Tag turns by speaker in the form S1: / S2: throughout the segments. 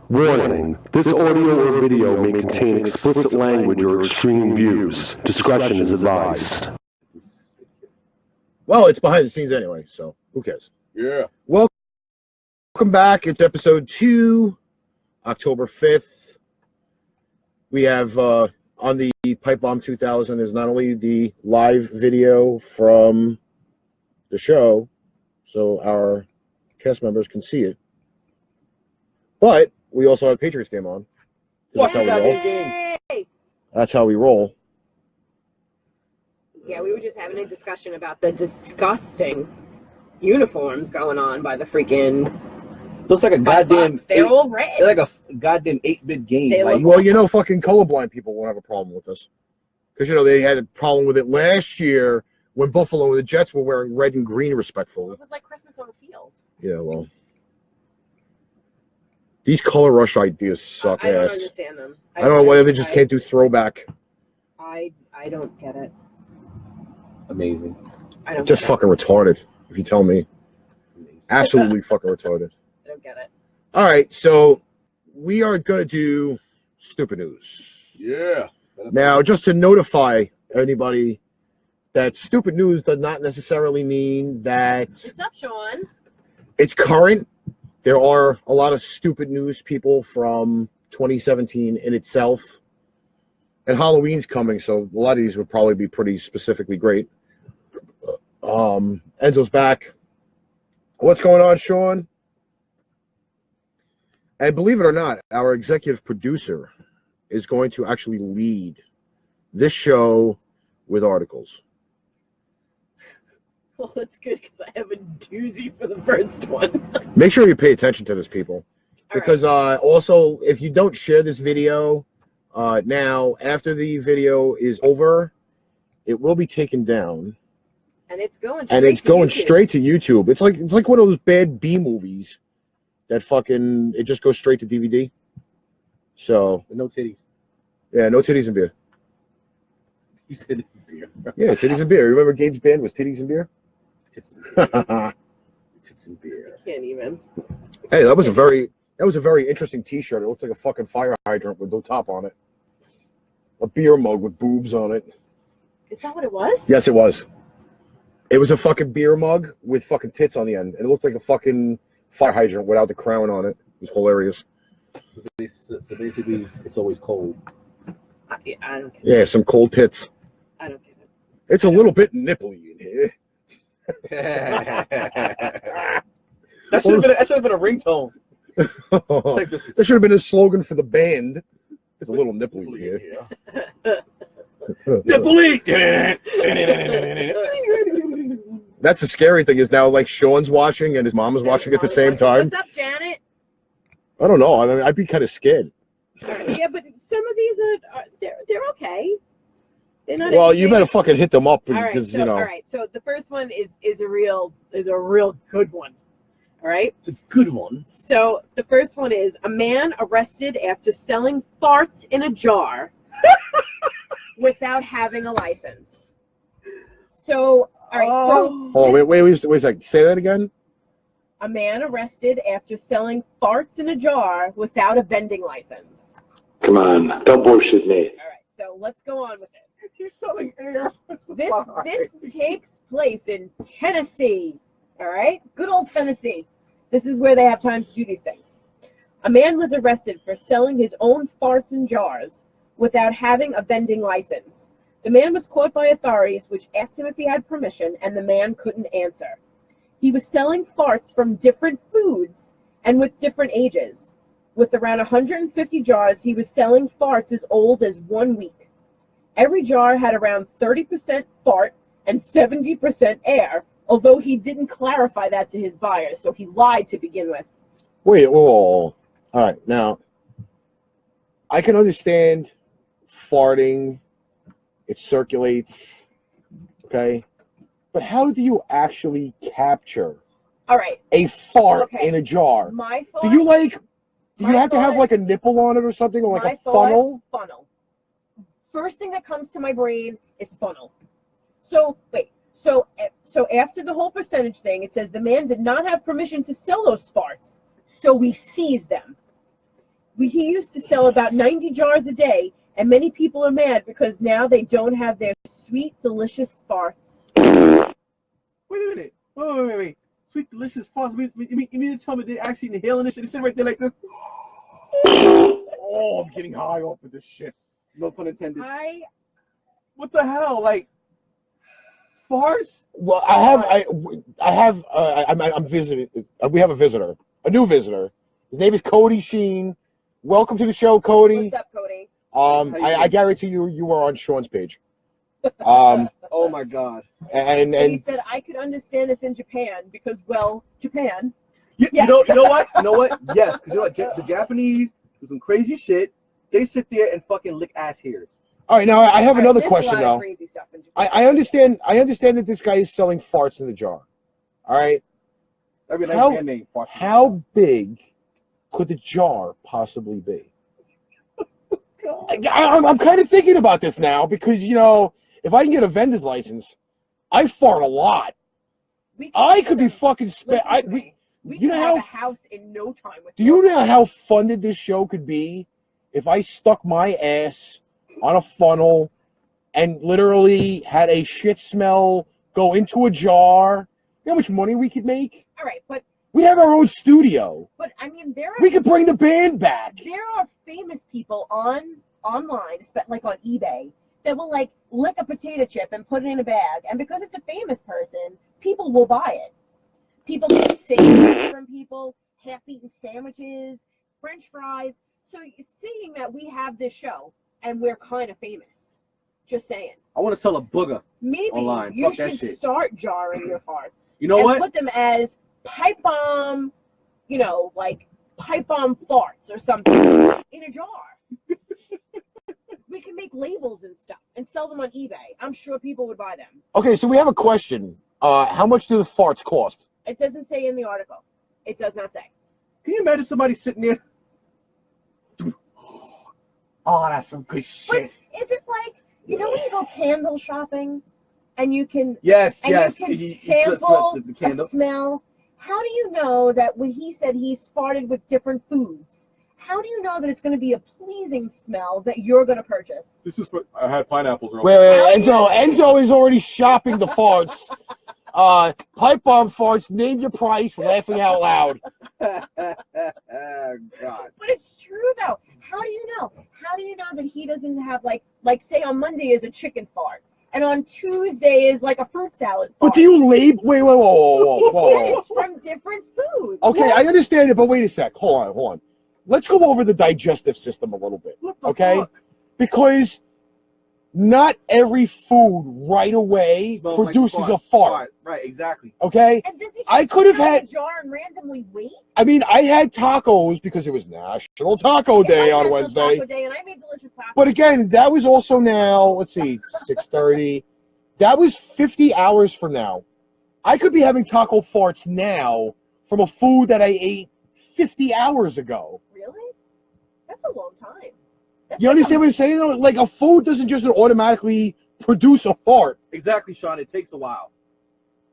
S1: Warning, this audio or video may contain explicit language or extreme views. Discretion is advised.
S2: Well, it's behind the scenes anyway, so who cares?
S3: Yeah.
S2: Welcome back. It's episode 2, October 5th. We have on the PIPEBOMB 2000 is not only the live video from the show, so our cast members can see it, but we also have Patriots game on. That's how we roll. That's how we roll.
S4: Yeah, we were just having a discussion about the disgusting uniforms going on by the freaking.
S3: Looks like a goddamn.
S4: They're all red.
S3: They're like a goddamn 8-bit game.
S4: Like,
S2: well, you know, fucking colorblind people won't have a problem with this, because you know they had a problem with it last year when Buffalo and the Jets were wearing red and green respectfully.
S4: It was like Christmas on the field.
S2: Yeah, well, these color rush ideas suck
S4: I don't
S2: ass.
S4: understand them.
S2: I don't know why they just can't do throwback.
S4: I don't get it.
S3: Amazing.
S4: I don't.
S2: Just
S4: get
S2: fucking retarded, if you tell me.
S3: Amazing.
S2: Absolutely fucking retarded.
S4: I don't get it.
S2: All right, so we are going to do stupid news.
S3: Yeah.
S2: Now, just to notify anybody that stupid news does not necessarily mean that
S4: What's up, Sean?
S2: it's current. There are a lot of stupid news people from 2017 in itself. And Halloween's coming, so a lot of these would probably be pretty specifically great. Enzo's back. What's going on, Sean? And believe it or not, our executive producer is going to actually lead this show with articles.
S4: Well, that's good because I have a doozy for the first one.
S2: Make sure you pay attention to this, people. Because
S4: right.
S2: Also, if you don't share this video, now, after the video is over, it will be taken down.
S4: And it's going
S2: straight to YouTube. It's like one of those bad B movies that fucking it just goes straight to DVD. So
S3: No titties.
S2: yeah, no titties and beer.
S3: You said beer.
S2: Yeah, titties and beer. Remember Gabe's band was Titties and Beer?
S3: Tits and beer. Tits and beer.
S4: I can't even.
S2: Hey, that was a very interesting T-shirt. It looked like a fucking fire hydrant with no top on it. A beer mug with boobs on it.
S4: Is that what it was?
S2: Yes, it was. It was a fucking beer mug with fucking tits on the end. And it looked like a fucking fire hydrant without the crown on it. It was hilarious.
S3: So basically, it's always cold.
S4: I don't get it.
S2: Yeah, some cold tits.
S4: I don't get it.
S2: It's a little bit nipply in here.
S3: That should have been a ringtone.
S2: That should have been a slogan for the band. It's a little nipply in here.
S3: Nipply!
S2: That's the scary thing is now, like, Sean's watching and his mom is watching at the same time.
S4: What's up, Janet?
S2: I don't know. I mean, I'd be kind of scared.
S4: Yeah, but some of these are they're okay. They're not.
S2: Well, you better fucking hit them up because,
S4: all right, so,
S2: you know.
S4: All right, so the first one is a real good one. All right?
S3: It's a good one.
S4: So the first one is a man arrested after selling farts in a jar without having a license. So, all right.
S2: Wait a second. Say that again.
S4: A man arrested after selling farts in a jar without a vending license.
S1: Come on, don't bullshit me.
S4: All right, so let's go on with this.
S2: He's selling air.
S4: This takes place in Tennessee. All right, good old Tennessee. This is where they have time to do these things. A man was arrested for selling his own farts in jars without having a vending license. The man was caught by authorities, which asked him if he had permission, and the man couldn't answer. He was selling farts from different foods and with different ages. With around 150 jars, he was selling farts as old as 1 week. Every jar had around 30% fart and 70% air, although he didn't clarify that to his buyers, so he lied to begin with.
S2: Wait, whoa. All right, now, I can understand farting. It circulates, okay? But how do you actually capture
S4: All right.
S2: a fart in a jar?
S4: My thought.
S2: Do you have to have like a nipple on it or something, or like a funnel?
S4: Funnel. First thing that comes to my brain is funnel. So wait. So after the whole percentage thing, it says the man did not have permission to sell those farts, so we seized them. He used to sell about 90 jars a day, and many people are mad because now they don't have their sweet, delicious farts.
S3: Wait a minute. Wait. Sweet, delicious farts. You mean to tell me they're actually inhaling this shit? They sit right there like this. Oh, I'm getting high off of this shit. No pun intended. What the hell? Like, farts?
S2: Well, I'm visiting. We have a visitor, a new visitor. His name is Cody Sheen. Welcome to the show, Cody.
S4: What's up, Cody?
S2: I guarantee you were on Sean's page.
S3: Oh my God.
S2: And
S4: he said I could understand this in Japan because, well, Japan.
S3: You know what? Yes, because you know what? The Japanese do some crazy shit. They sit there and fucking lick ass hairs.
S2: All right, now I have another
S4: there's
S2: question
S4: a lot of
S2: though.
S4: crazy stuff in Japan.
S2: I understand that this guy is selling farts in the jar. All right.
S3: That'd be a nice band name. Farts.
S2: How big could the jar possibly be? I'm kind of thinking about this now because, you know, if I can get a vendor's license, I fart a lot. I could be fucking
S4: We
S2: you know
S4: could have
S2: how
S4: a house in no time.
S2: Do you know how funded this show could be if I stuck my ass on a funnel and literally had a shit smell go into a jar? You know how much money we could make?
S4: All right, but
S2: we have our own studio.
S4: But I mean,
S2: we could bring the band back.
S4: There are famous people online, like on eBay, that will like lick a potato chip and put it in a bag, and because it's a famous person, people will buy it. People get sick from people, half-eaten sandwiches, French fries. So seeing that we have this show and we're kind of famous, just saying.
S3: I want to sell a booger
S4: Maybe
S3: online.
S4: You should start jarring your farts.
S3: You know what?
S4: Put them as pipe bomb, you know, like pipe bomb farts or something in a jar. We can make labels and stuff and sell them on eBay. I'm sure people would buy them.
S2: Okay, so we have a question. How much do the farts cost?
S4: It doesn't say in the article. It does not say.
S3: Can you imagine somebody sitting there? Oh, that's some good shit.
S4: But is it like, you know when you go candle shopping and you can
S3: you can
S4: sample a smell? How do you know that when he said he's farted with different foods, how do you know that it's going to be a pleasing smell that you're going to purchase?
S3: This is I had pineapples earlier.
S2: Wait, Enzo is already shopping the farts. Pipe bomb farts, name your price, laughing out loud.
S3: God.
S4: But it's true though. How do you know? How do you know that he doesn't have like say on Monday is a chicken fart and on Tuesday is like a fruit salad fart?
S2: But do you label? Wait, whoa.
S4: He said it's from different foods.
S2: Okay, I understand it, but wait a sec. Hold on. Let's go over the digestive system a little bit, okay?
S3: Fuck?
S2: Because not every food right away produces a fart.
S3: Right, exactly.
S2: Okay?
S4: And does he just
S2: I could have had
S4: a jar and randomly wait?
S2: I mean, I had tacos because it was National Taco Day on Wednesday.
S4: Taco Day and I made delicious tacos.
S2: But again, that was also now, let's see, 6:30. That was 50 hours from now. I could be having taco farts now from a food that I ate 50 hours ago.
S4: Really? That's a long time.
S2: You understand what I'm saying, though? Like, a food doesn't just automatically produce a fart.
S3: Exactly, Sean. It takes a while.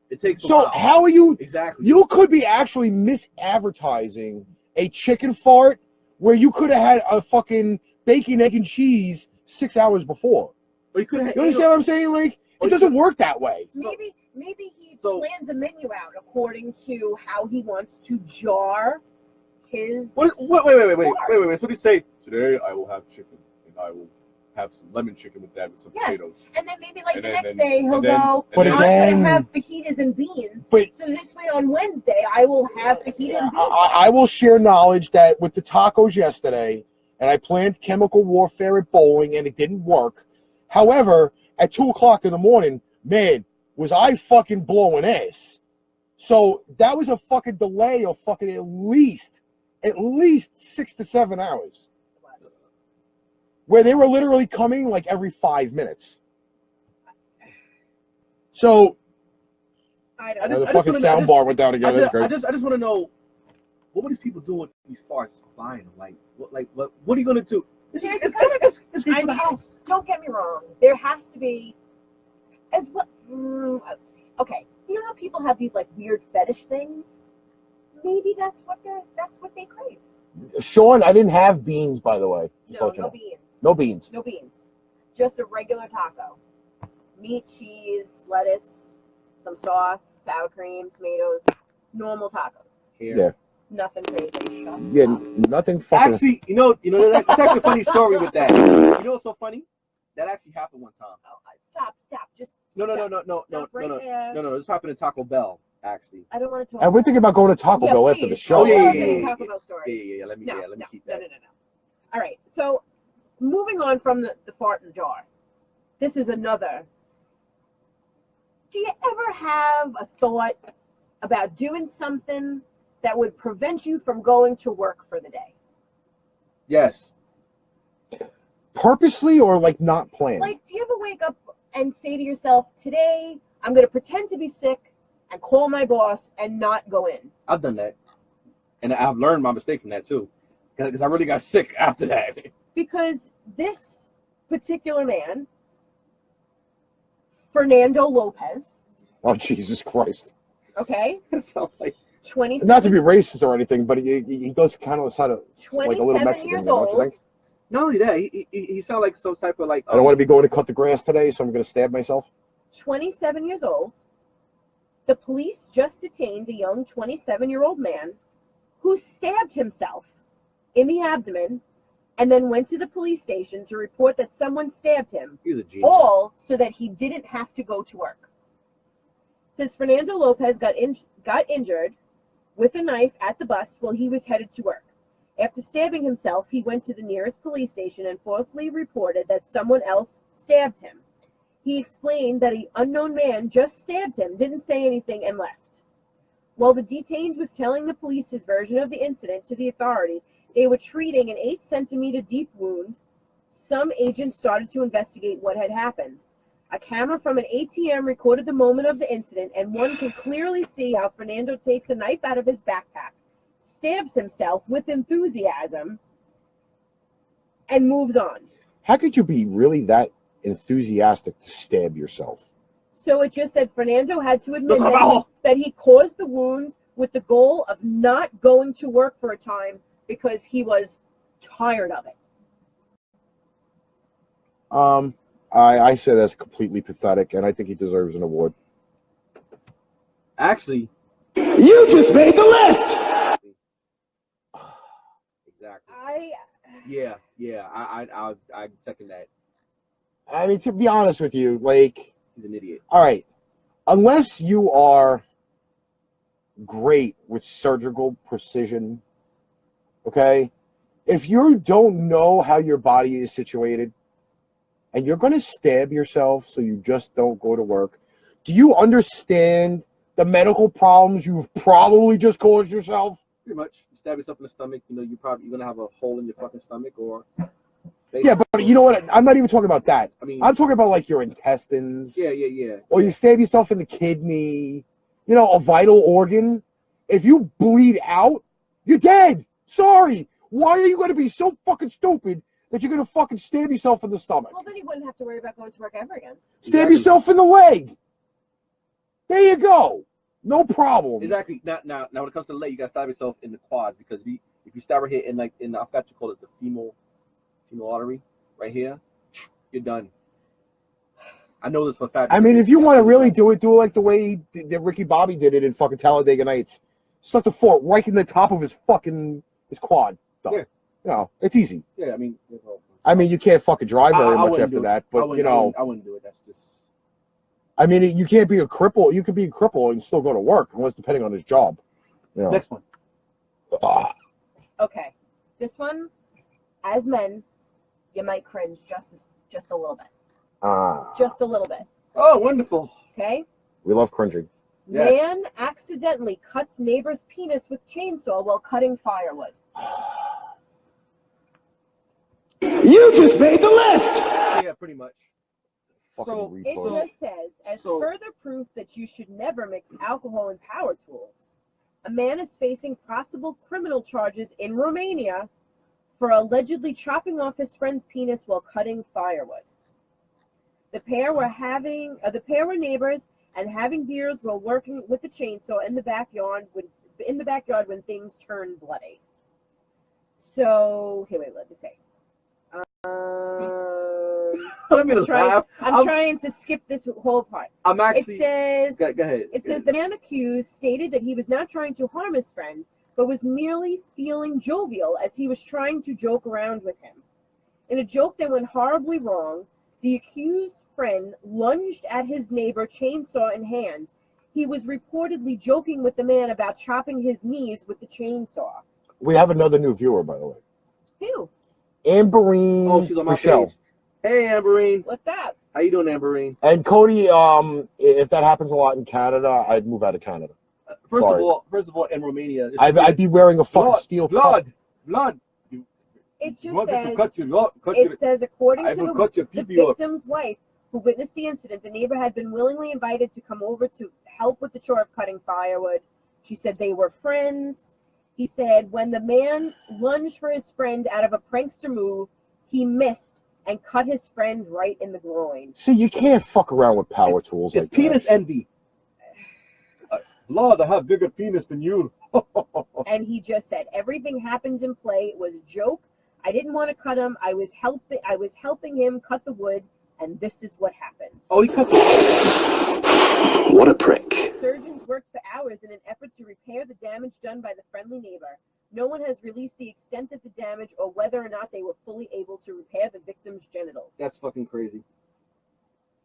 S3: It takes a
S2: while. So how are you...
S3: Exactly.
S2: You could be actually misadvertising a chicken fart where you could have had a fucking bacon, egg, and cheese 6 hours before.
S3: Or you could have...
S2: You understand what I'm saying? Like, it doesn't work that way.
S4: Maybe he plans a menu out according to how he wants to jar his...
S3: Wait. What do you say? Today I will have chicken, and I will have some lemon chicken with that with some potatoes.
S4: And then maybe the next day he'll go,
S2: but
S4: I'm
S2: again,
S4: going to have fajitas and beans. So this way on Wednesday I will have fajita and beans.
S2: I will share knowledge that with the tacos yesterday, and I planned chemical warfare at bowling, and it didn't work. However, at 2 o'clock in the morning, man, was I fucking blowing ass. So that was a fucking delay of fucking at least 6 to 7 hours. Where they were literally coming like every 5 minutes. So the fucking soundbar went down again.
S3: I just want to know, what were these people doing with these farts, buying them? What are you gonna do? It's great for the house.
S4: Don't get me wrong. There has to be okay. You know how people have these like weird fetish things? Maybe that's what they crave.
S2: Sean, I didn't have beans, by the way. Just
S4: No,
S2: let you
S4: no
S2: know.
S4: beans.
S2: No beans.
S4: No beans. Just a regular taco. Meat, cheese, lettuce, some sauce, sour cream, tomatoes. Normal tacos.
S3: Here.
S2: Yeah.
S4: Nothing crazy. Shut
S2: Yeah,
S4: up.
S2: nothing fucking.
S3: Actually, that's actually a funny story with that. You know what's so funny? That actually happened one time.
S4: Oh, stop. Just
S3: No.
S4: stop right there.
S3: No. This happened at Taco Bell, actually.
S4: I don't want to talk.
S2: And we're thinking about going to Taco Bell after the
S4: please.
S2: show.
S3: Oh, yeah,
S4: Tell us
S3: yeah,
S4: any
S3: yeah,
S4: Taco Bell story.
S3: Yeah. Let me keep
S4: No.
S3: that.
S4: All right. So, moving on from the fart in the jar. This is another. Do you ever have a thought about doing something that would prevent you from going to work for the day?
S3: Yes.
S2: Purposely or like not planned?
S4: Like, do you ever wake up and say to yourself, today I'm going to pretend to be sick and call my boss and not go in?
S3: I've done that. And I've learned my mistake from that, too. Because I really got sick after that.
S4: Because this particular man, Fernando Lopez,
S2: Oh, Jesus Christ.
S4: okay,
S3: So, like,
S4: 27,
S2: Not to be racist or anything, but he does kind of sound like a little
S4: 27
S2: Mexican,
S4: years
S2: don't you
S4: old,
S2: think?
S3: not only that, he sounds like some type of like.
S2: I don't want to be going to cut the grass today, so I'm going to stab myself.
S4: 27 years old. The police just detained a young 27-year-old man who stabbed himself in the abdomen and then went to the police station to report that someone stabbed him,
S3: He's a genius.
S4: all so that he didn't have to go to work. Since Fernando Lopez got injured with a knife at the bus while he was headed to work. After stabbing himself, he went to the nearest police station and falsely reported that someone else stabbed him. He explained that an unknown man just stabbed him, didn't say anything, and left. While the detained was telling the police his version of the incident to the authorities, they were treating an 8-centimeter deep wound. Some agents started to investigate what had happened. A camera from an ATM recorded the moment of the incident, and one can clearly see how Fernando takes a knife out of his backpack, stabs himself with enthusiasm, and moves on.
S2: How could you be really that enthusiastic to stab yourself?
S4: So it just said Fernando had to admit that he caused the wounds with the goal of not going to work for a time because he was tired of it.
S2: I say that's completely pathetic, and I think he deserves an award.
S3: Actually,
S2: You just made the list!
S3: exactly. Yeah. I second that.
S2: I mean, to be honest with you, like,
S3: He's an idiot.
S2: all right, unless you are great with surgical precision, okay, if you don't know how your body is situated and you're going to stab yourself so you just don't go to work, do you understand the medical problems you've probably just caused yourself?
S3: Pretty much. You stab yourself in the stomach, you're going to have a hole in your fucking stomach or...
S2: Yeah, but you know what? I'm not even talking about that.
S3: I mean...
S2: I'm talking about, like, your intestines.
S3: Yeah.
S2: Or you stab yourself in the kidney, a vital organ. If you bleed out, you're dead. Sorry. Why are you going to be so fucking stupid that you're going to fucking stab yourself in the stomach?
S4: Well, then he wouldn't have to worry about going to work ever again.
S2: Stab yourself in the leg. There you go. No problem.
S3: Exactly. Now, when it comes to the leg, you got to stab yourself in the quads because if you stab right here in I forgot what you call it, the femoral artery right here, you're done. I know this for a fact.
S2: I mean, if you want to really do it like the way that Ricky Bobby did it in fucking Talladega Nights. Stuck the fork right in the top of his quad. Done.
S3: Yeah.
S2: It's easy.
S3: Yeah, I mean,
S2: you can't fucking drive very much
S3: wouldn't
S2: after that, but
S3: I wouldn't do it. That's just.
S2: I mean, you can't be a cripple. You could be a cripple and still go to work, unless depending on his job.
S3: Next one.
S4: Okay, this one, as men, you might cringe just a little bit. Just a little bit.
S3: Oh, wonderful.
S4: Okay.
S2: We love cringing.
S3: Yes.
S4: Man accidentally cuts neighbor's penis with chainsaw while cutting firewood.
S2: You just made the list.
S3: Yeah, pretty much.
S2: Fucking
S4: It
S2: retard.
S4: just says, as further proof that you should never mix alcohol and power tools, a man is facing possible criminal charges in Romania for allegedly chopping off his friend's penis while cutting firewood. The pair were neighbors and having beers while working with the chainsaw in the backyard when things turned bloody. So, here, wait, let me say.
S3: Let me laugh.
S4: I'm trying to skip this whole part.
S3: I'm actually.
S4: It says.
S3: Go ahead.
S4: It says the man accused stated that he was not trying to harm his friend, but was merely feeling jovial as he was trying to joke around with him. In a joke that went horribly wrong, the accused friend lunged at his neighbor, chainsaw in hand. He was reportedly joking with the man about chopping his knees with the chainsaw.
S2: We have another new viewer, by the way.
S4: Who?
S2: Amberine.
S3: Oh, she's on my
S2: Michelle.
S3: page. Hey, Amberine.
S4: What's that?
S3: How you doing, Amberine?
S2: And Cody, if that happens a lot in Canada, I'd move out of Canada.
S3: First of all, in Romania,
S2: I'd be wearing a fucking steel
S3: blood.
S4: It just
S3: want
S4: says.
S3: to cut your,
S4: It says according
S3: I
S4: to
S3: will cut your
S4: the
S3: pee-pee off.
S4: victim's wife, who witnessed the incident, the neighbor had been willingly invited to come over to help with the chore of cutting firewood. She said they were friends. He said when the man lunged for his friend out of a prankster move, he missed and cut his friend right in the groin.
S2: See, you can't fuck around with power tools
S3: It's
S2: like
S3: penis
S2: that.
S3: envy. Lord, I have bigger penis than you.
S4: And he just said everything happened in play. It was a joke. I didn't want to cut him. I was helping him cut the wood, and this is what happened.
S3: Oh, he cut the...
S1: What a prick.
S4: Surgeons worked for hours in an effort to repair the damage done by the friendly neighbor. No one has released the extent of the damage or whether or not they were fully able to repair the victim's genitals.
S3: That's fucking crazy.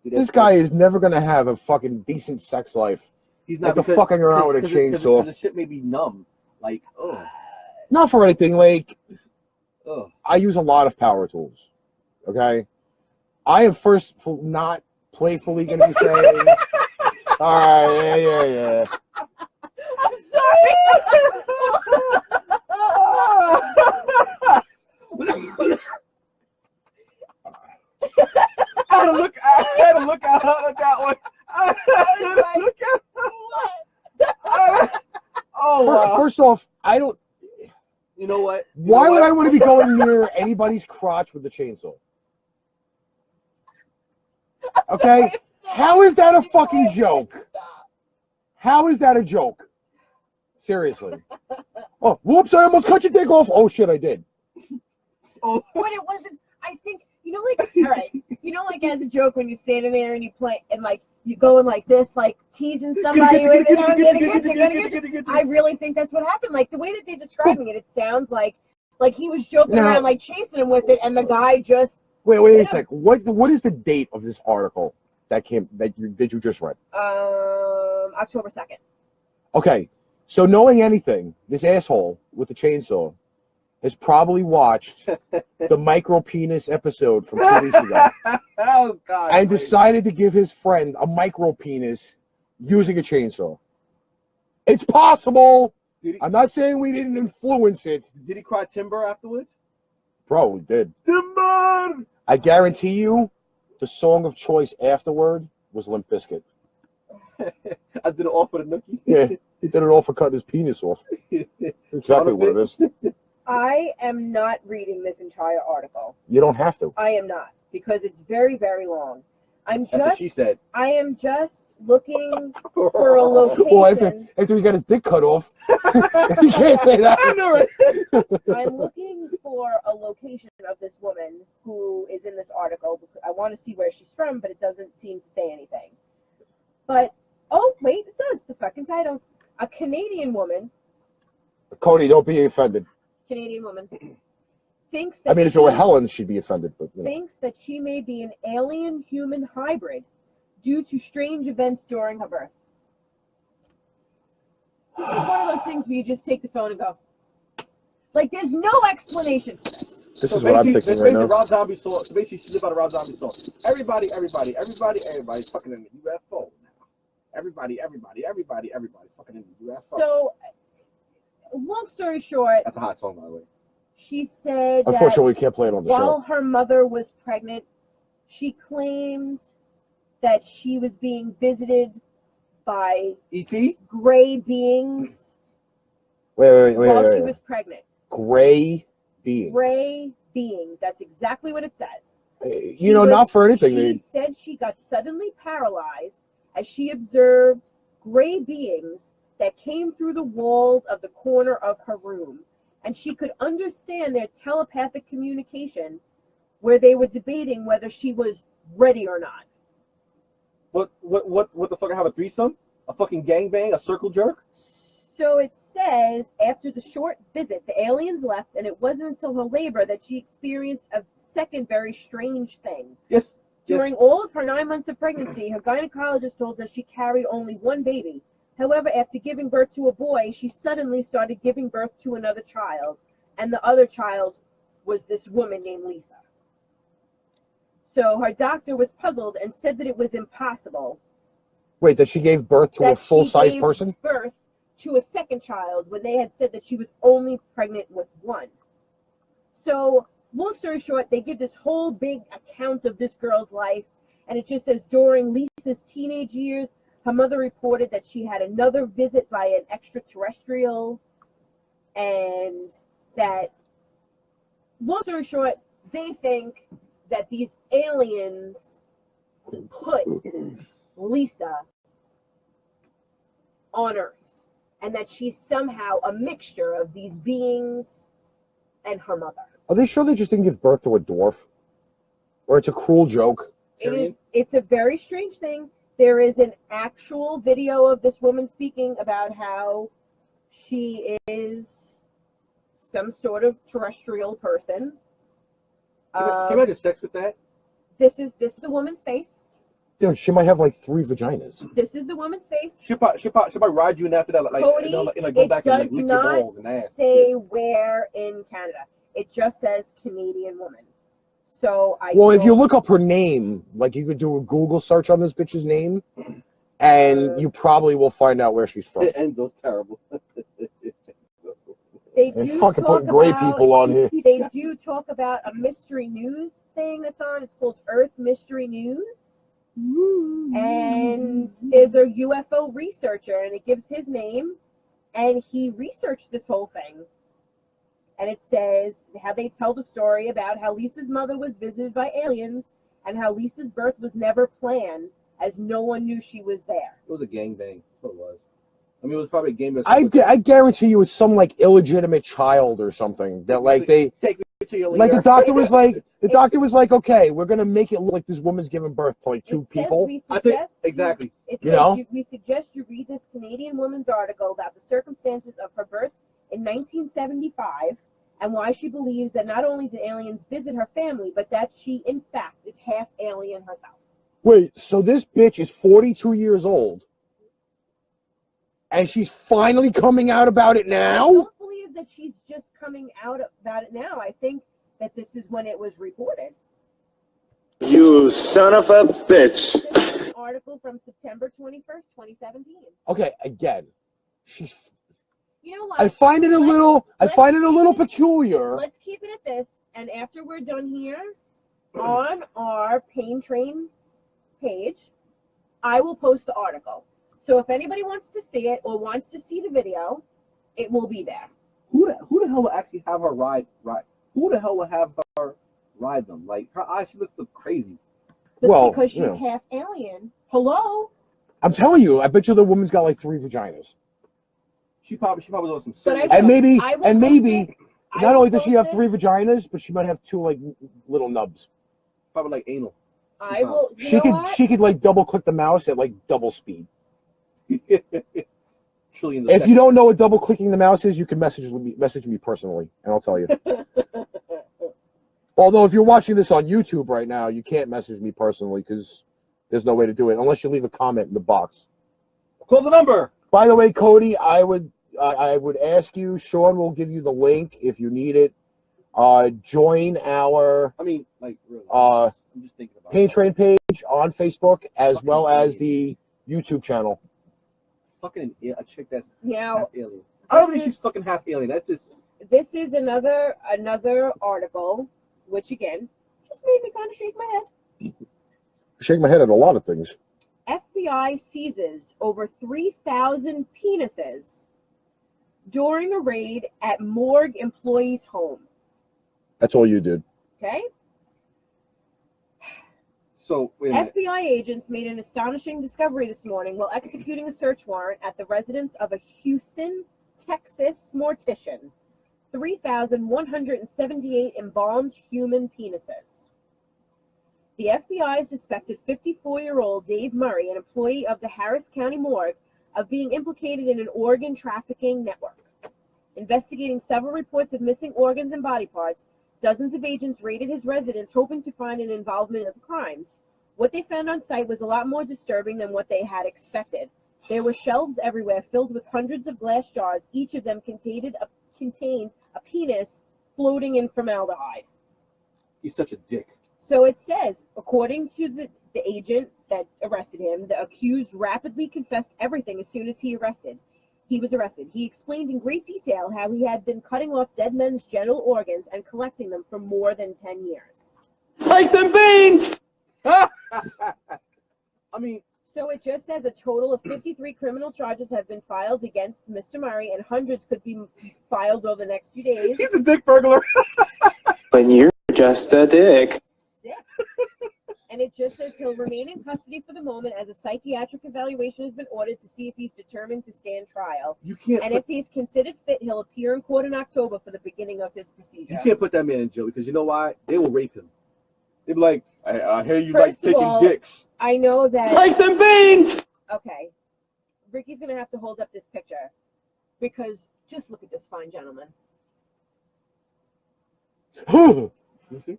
S3: Dude,
S2: This guy is never going to have a fucking decent sex life.
S3: He's not
S2: After fucking around with a chainsaw.
S3: Because the shit may be numb. Like, oh.
S2: Not for anything. Like,
S3: Oh.
S2: I use a lot of power tools. Okay? I am not playfully going to be saying, all right, yeah.
S4: I'm sorry.
S3: I had to look at that one. Oh, wow.
S2: First off, I don't.
S3: You know what?
S2: Why would I want to be going near anybody's crotch with a chainsaw? Okay? How is that a fucking joke? How is that a joke? Seriously. Oh, whoops, I almost cut your dick off. Oh, shit, I did.
S3: Oh.
S4: But it wasn't, I think, all right, as a joke when you're standing there and you play, and like, you going like this, like teasing somebody with it, I really think that's what happened. Like the way that they're describing it, it sounds like he was joking around, like chasing him with it, and the guy just.
S2: Wait a sec. What is the date of this article that you just read?
S4: October 2nd.
S2: Okay, so knowing anything, this asshole with the chainsaw has probably watched the micro penis episode from 2 weeks ago.
S3: Oh God!
S2: And decided to give his friend a micro penis using a chainsaw. It's possible. I'm not saying we didn't influence it.
S3: Did he cry timber afterwards?
S2: Probably did.
S3: Timber!
S2: I guarantee you, the song of choice afterward was Limp Bizkit.
S3: I did it all for the nookie.
S2: Yeah, he did it all for cutting his penis off. Exactly what it is.
S4: I am not reading this entire article.
S2: You don't have to.
S4: I am not, because it's very, very long.
S3: That's what she said.
S4: I am just looking for a location.
S2: Well, after he got his dick cut off, you can't say that.
S3: I know it.
S4: I'm looking for a location of this woman who is in this article. Because I want to see where she's from, but it doesn't seem to say anything. But, oh, wait, it does. The fucking title. A Canadian woman.
S2: Cody, don't be offended.
S4: Canadian woman. Thinks that
S2: if it were Helen, she'd be offended. But
S4: thinks that she may be an alien-human hybrid due to strange events during her birth. This is one of those things where you just take the phone and go. Like, there's no explanation for this.
S2: This is what I'm thinking right now.
S3: Rob Zombie saw. So basically, she's about a Rob Zombie song. Everybody's fucking in the UFO now. Everybody's fucking in the UFO.
S4: So, long story short.
S3: That's a hot song, by the way.
S4: She said
S2: unfortunately, we can't play it on the
S4: while
S2: show.
S4: her mother was pregnant, she claims that she was being visited by
S3: E.T.
S4: gray beings
S2: Wait.
S4: while she was pregnant.
S2: Gray beings.
S4: Gray beings. That's exactly what it says.
S2: Not for anything.
S4: She said she got suddenly paralyzed as she observed gray beings that came through the walls of the corner of her room. and she could understand their telepathic communication where they were debating whether she was ready or not.
S3: What the fuck? I have a threesome? A fucking gangbang? A circle jerk?
S4: So it says, after the short visit, the aliens left, and it wasn't until her labor that she experienced a second very strange thing.
S3: Yes.
S4: During all of her 9 months of pregnancy, her gynecologist told her she carried only one baby. However, after giving birth to a boy, she suddenly started giving birth to another child, and the other child was this woman named Lisa. So her doctor was puzzled and said that it was impossible.
S2: Wait, that she gave birth to a full-size person?
S4: Birth to a second child when they had said that she was only pregnant with one. So, long story short, they give this whole big account of this girl's life, and it just says during Lisa's teenage years, her mother reported that she had another visit by an extraterrestrial, and that, long story short, they think that these aliens put Lisa on Earth, and that she's somehow a mixture of these beings and her mother.
S2: Are they sure they just didn't give birth to a dwarf? Or it's a cruel joke?
S4: It's a very strange thing. There is an actual video of this woman speaking about how she is some sort of terrestrial person.
S3: Can I just sex with that?
S4: This is the woman's face.
S2: Dude, she might have like 3 vaginas.
S4: This is the woman's face.
S3: She'll probably ride you in after that, like,
S4: Cody,
S3: go back and like lick your balls and ass.
S4: it does not say where in Canada. It just says Canadian woman. So
S2: if you look up her name, like you could do a Google search on this bitch's name, and you probably will find out where she's from.
S3: Enzo's terrible.
S4: They
S2: And
S4: do
S2: fucking
S4: talk
S2: putting gray
S4: about,
S2: people on here.
S4: They do talk about a mystery news thing that's on. It's called Earth Mystery News. And there's a UFO researcher, and it gives his name, and he researched this whole thing. And it says how they tell the story about how Lisa's mother was visited by aliens, and how Lisa's birth was never planned, as no one knew she was there.
S3: It was a gangbang. That's what it was. I mean, it was probably a gangbang.
S2: I guarantee you it's some like illegitimate child or something that like they
S3: take me to your
S2: like
S3: leader.
S2: the doctor was like, okay, we're gonna make it look like this woman's giving birth to like 2 people.
S3: Exactly.
S4: We suggest you read this Canadian woman's article about the circumstances of her birth in 1975 and why she believes that not only did aliens visit her family, but that she in fact is half alien herself.
S2: Wait, so this bitch is 42 years old, and she's finally coming out about it now?
S4: I don't believe that she's just coming out about it now. I think that this is when it was reported.
S5: You son of a bitch.
S4: This is an article from September 21st, 2017.
S2: Okay, again, she's.
S4: You know what?
S2: I find it a little peculiar.
S4: Let's keep it at this, and after we're done here, on our Pain Train page, I will post the article. So if anybody wants to see it or wants to see the video, it will be there.
S3: Who the hell will actually have her ride? Who the hell will have her ride them? Like, her eyes, she looks crazy.
S4: That's because she's half alien. Hello?
S2: I'm telling you, I bet you the woman's got like 3 vaginas.
S3: She probably was some serious.
S2: And maybe not only does she have 3 vaginas, but she might have 2 like little nubs.
S3: Probably like anal.
S4: I will.
S2: She could like double click the mouse at like double speed.
S3: Trillions.
S2: If you don't know what double clicking the mouse is, you can message me personally, and I'll tell you. Although if you're watching this on YouTube right now, you can't message me personally because there's no way to do it unless you leave a comment in the box.
S3: Call the number.
S2: By the way, Cody, I would ask you. Sean will give you the link if you need it. Join our.
S3: I mean, like really.
S2: I'm
S3: just thinking about
S2: Pain Train page on Facebook as well as the YouTube channel.
S3: Fucking a chick that's
S4: now,
S3: half alien. I don't think she's fucking half alien. That's just.
S4: This is another article, which again just made me kind of shake my head.
S2: I shake my head at a lot of things.
S4: FBI seizes over 3,000 penises during a raid at morgue employee's home.
S2: That's all you did.
S4: Okay.
S3: So, wait a minute.
S4: FBI agents made an astonishing discovery this morning while executing a search warrant at the residence of a Houston, Texas mortician 3,178 embalmed human penises. The FBI suspected 54-year-old Dave Murray, an employee of the Harris County Morgue, of being implicated in an organ trafficking network. Investigating several reports of missing organs and body parts, dozens of agents raided his residence hoping to find an involvement of the crimes. What they found on site was a lot more disturbing than what they had expected. There were shelves everywhere filled with hundreds of glass jars, each of them contained a penis floating in formaldehyde.
S3: He's such a dick.
S4: So it says, according to the agent that arrested him, the accused rapidly confessed everything as soon as he was arrested. He explained in great detail how he had been cutting off dead men's genital organs and collecting them for more than 10 years.
S6: Like them beans!
S3: I mean,
S4: So it just says a total of 53 criminal charges have been filed against Mr. Murray, and hundreds could be filed over the next few days.
S3: he's a dick burglar.
S5: When you're just a dick.
S4: Sick. And it just says he'll remain in custody for the moment as a psychiatric evaluation has been ordered to see if he's determined to stand trial.
S3: You can't.
S4: And if he's considered fit, he'll appear in court in October for the beginning of his procedure.
S3: You can't put that man in jail because you know why? They will rape him. They'll be like, I hear you
S4: First
S3: like
S4: of
S3: taking
S4: all,
S3: dicks.
S4: I know that.
S6: Like them beans!
S4: Okay. Ricky's going to have to hold up this picture because just look at this fine gentleman.
S3: You see?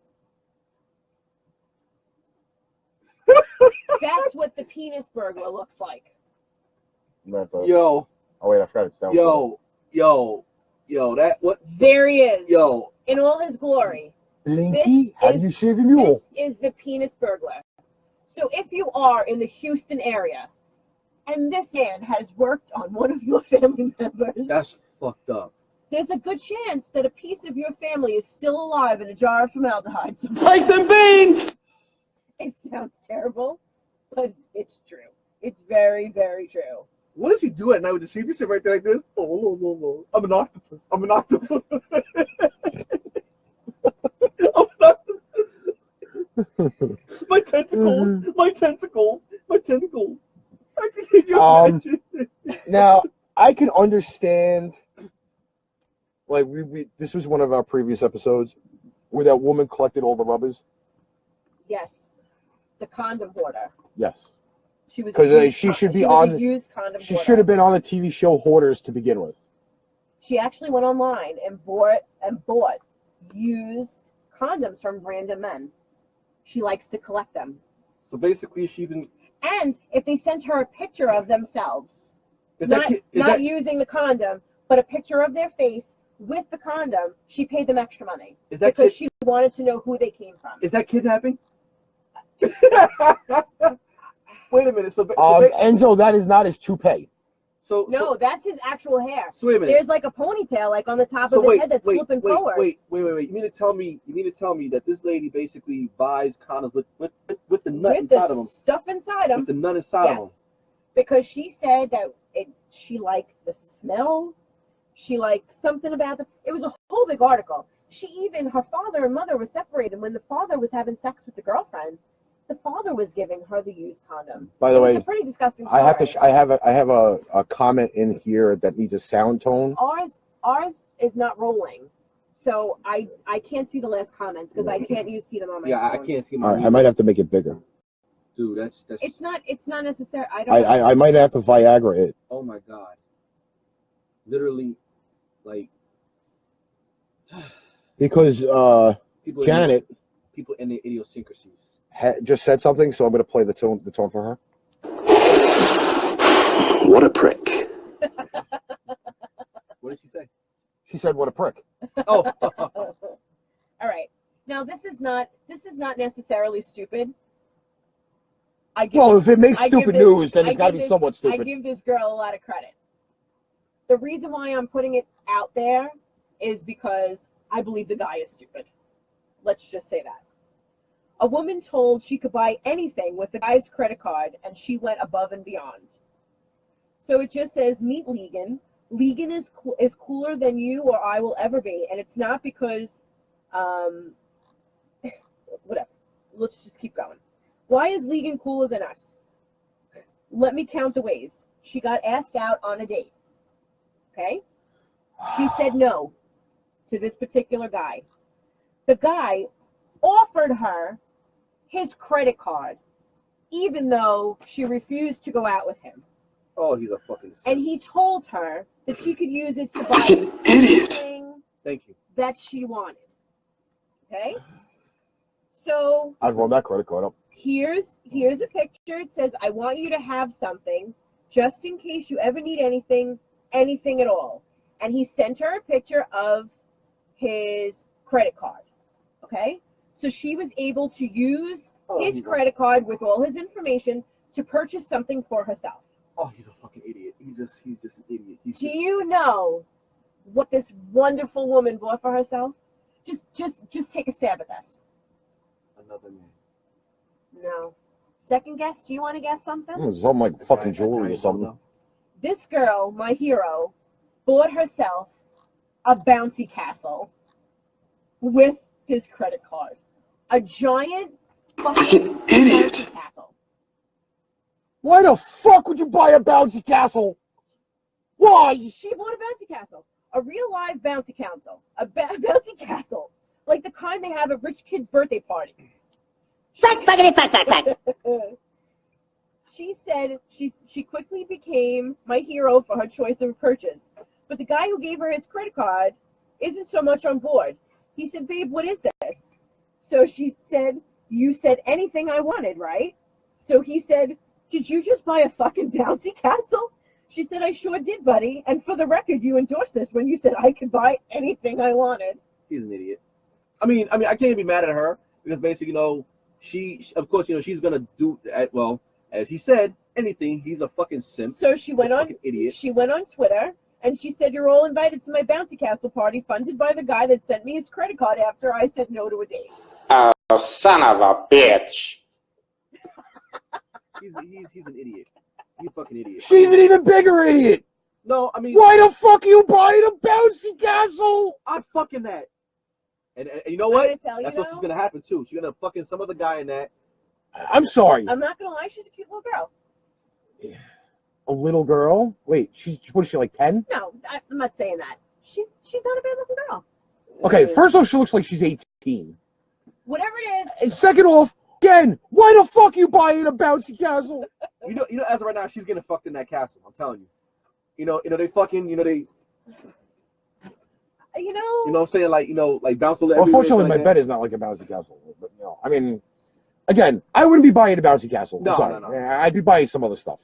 S4: That's what the penis burglar looks like.
S2: Not the,
S3: Yo,
S2: oh wait, I forgot it's down.
S3: yo, that what?
S4: There he is.
S3: Yo,
S4: In all his glory.
S2: Blinky, how do
S4: is-
S2: you shave your mule?
S4: This is the penis burglar. So if you are in the Houston area and this man has worked on one of your family members,
S3: that's fucked up.
S4: there's a good chance that a piece of your family is still alive in a jar of formaldehyde somewhere.
S6: Like them beans!
S4: It sounds terrible, but it's true. It's very, very true.
S3: What does he do at night with the sheep? He sit right there like this. Oh, I'm an octopus. I'm an octopus. I'm an octopus. My tentacles. My tentacles. My tentacles. Can you imagine?
S2: Now, I can understand, like, we this was one of our previous episodes where that woman collected all the rubbers.
S4: Yes. The condom hoarder.
S2: Yes.
S4: She was.
S2: 'Cause,
S4: a used
S2: she
S4: con-
S2: should be
S4: she was
S2: on-
S4: a used condom
S2: She
S4: hoarder.
S2: should have been on the TV show Hoarders to begin with.
S4: She actually went online and bought used condoms from random men. She likes to collect them.
S3: So basically, she didn't.
S4: And if they sent her a picture of themselves,
S3: Is
S4: not,
S3: that kid, is
S4: not
S3: that,
S4: using the condom, but a picture of their face with the condom, she paid them extra money
S3: is that
S4: because
S3: kid,
S4: she wanted to know who they came from.
S3: is that kidnapping? Wait a minute. So
S2: Enzo, that is not his toupee.
S4: No, that's his actual hair.
S3: So wait a minute.
S4: There's like a ponytail like on the top
S3: So
S4: of his
S3: wait,
S4: head that's flipping forward.
S3: Wait. You mean to tell me that this lady basically buys condoms with the nut
S4: With
S3: inside
S4: the
S3: of them?
S4: stuff inside them.
S3: With the nut inside of them.
S4: Yes. Because she said that she liked the smell. She liked something about it was a whole big article. Her father and mother were separated. When the father was having sex with the girlfriend, the father was giving her the used condom.
S2: By the way,
S4: it's a pretty disgusting story.
S2: I have a comment in here that needs a sound tone.
S4: Ours is not rolling, so I can't see the last comments because I can't see them on my
S3: Yeah,
S4: phone.
S3: I can't see
S2: All
S3: my.
S2: right, I might have to make it bigger.
S3: Dude, that's.
S4: It's not necessary. I don't.
S2: I might have to Viagra it.
S3: Oh my god. Literally, like.
S2: Because
S3: People
S2: Janet
S3: people in their idiosyncrasies.
S2: just said something, so I'm going to play the tone for her.
S1: What a prick.
S3: What did she say?
S2: She said, "What a prick."
S3: Oh.
S4: All right. Now this is not necessarily stupid.
S2: Well, if it makes
S4: I give
S2: stupid
S4: this-
S2: news, then
S4: I
S2: it's got to
S4: give
S2: be
S4: this-
S2: somewhat
S4: I
S2: stupid.
S4: give this girl a lot of credit. The reason why I'm putting it out there is because I believe the guy is stupid. Let's just say that. A woman told she could buy anything with the guy's credit card, and she went above and beyond. So it just says, meet Legan. Legan is cooler than you or I will ever be, and it's not because, whatever. Let's just keep going. Why is Legan cooler than us? Let me count the ways. She got asked out on a date. Okay? She said no to this particular guy. The guy offered her his credit card, even though she refused to go out with him.
S3: Oh, he's a fucking.
S4: And he told her that she could use it to buy
S5: Fucking idiot.
S4: anything
S3: Thank you.
S4: that she wanted. Okay? So
S2: I'd run that credit card up.
S4: here's a picture. It says, I want you to have something just in case you ever need anything at all. And he sent her a picture of his credit card. Okay? So she was able to use his credit card with all his information to purchase something for herself.
S3: Oh, he's a fucking idiot. He's just an idiot.
S4: Do you know what this wonderful woman bought for herself? Just take a stab at this.
S3: Another man.
S4: No. Second guess? Do you want to guess something?
S2: Something like fucking jewelry or something.
S4: This girl, my hero, bought herself a bouncy castle with his credit card. A giant fucking
S5: idiot.
S4: bouncy castle.
S2: Why the fuck would you buy a bouncy castle? Why?
S4: She bought a bouncy castle. A real live bouncy castle. A bouncy castle. Like the kind they have at rich kids' birthday parties. She said she quickly became my hero for her choice of purchase. But the guy who gave her his credit card isn't so much on board. He said, babe, what is this? So she said, you said anything I wanted, right? So he said, did you just buy a fucking bouncy castle? She said, I sure did, buddy. And for the record, you endorsed this when you said I could buy anything I wanted.
S3: He's an idiot. I mean, I can't be mad at her because basically, she, of course, she's gonna do well, as he said, anything. He's a fucking simp.
S4: So she went on.
S3: Idiot.
S4: She went on Twitter and she said, "You're all invited to my bouncy castle party, funded by the guy that sent me his credit card after I said no to a date."
S5: Oh, son of a bitch.
S3: He's an idiot. He's a fucking idiot.
S2: She's an even bigger idiot.
S3: No, I mean,
S2: Why the fuck are you buying a bouncy castle?
S3: I'm fucking that. And you know
S4: I'm
S3: what?
S4: gonna tell you
S3: That's what's gonna happen too. She's gonna fucking some other guy in that.
S2: I'm sorry.
S4: I'm not gonna lie, she's a cute little girl.
S2: A little girl? Wait, what is she, like 10?
S4: No, I'm not saying that. She's not a bad looking girl.
S2: Okay, first off, she looks like she's 18.
S4: Whatever it is.
S2: And second off, again, why the fuck you buying a bouncy castle?
S3: You know, as of right now, she's getting fucked in that castle. I'm telling you. You know, they fucking, they. You know what I'm saying? Like bounce a little.
S2: Well, unfortunately, my bed is not like a bouncy castle. But, I mean, again, I wouldn't be buying a bouncy castle.
S3: No.
S2: I'd be buying some other stuff.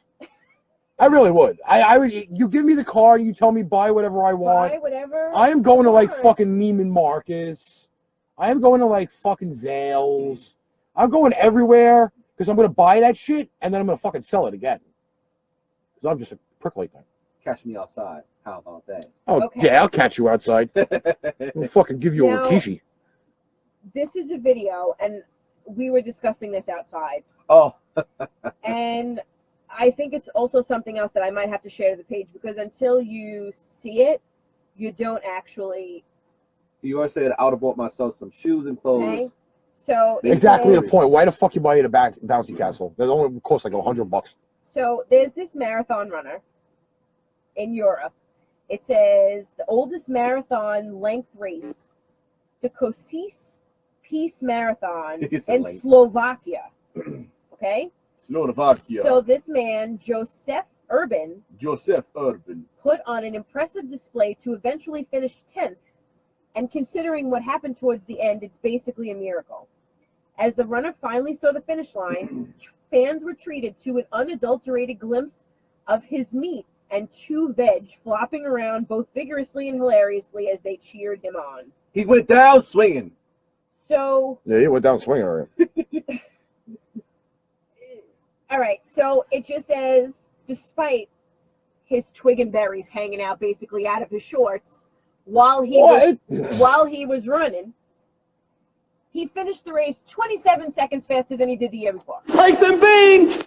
S2: I really would. I would. You give me the card, you tell me buy whatever I want.
S4: Buy whatever.
S2: I am going to like fucking Neiman Marcus. I am going to like fucking Zales. I'm going everywhere because I'm going to buy that shit and then I'm going to fucking sell it again. Because I'm just a prick like that.
S3: Catch me outside. How about that?
S2: Oh,
S4: Okay.
S2: yeah, I'll catch you outside. I'll fucking give you a rikishi.
S4: This is a video, and we were discussing this outside.
S3: Oh.
S4: And I think it's also something else that I might have to share to the page because until you see it, you don't actually.
S3: You always said I would have bought myself some shoes and clothes.
S4: Okay? So
S2: Exactly
S4: says,
S2: the point. Why the fuck you buying a bouncy castle? That only costs like $100.
S4: So there's this marathon runner in Europe. It says the oldest marathon length race, the Kosice Peace Marathon in Slovakia. Okay?
S3: Slovakia.
S4: So this man, Joseph Urban,
S3: put
S4: on an impressive display to eventually finish 10th. And considering what happened towards the end, it's basically a miracle. As the runner finally saw the finish line, fans were treated to an unadulterated glimpse of his meat and 2 veg flopping around both vigorously and hilariously as they cheered him on.
S3: He went down swinging.
S4: So...
S2: Yeah, he went down swinging.
S4: All right, so it just says, despite his twig and berries hanging out basically out of his shorts while he was running, he finished the race 27 seconds faster than he did the year before.
S6: Rice and beans!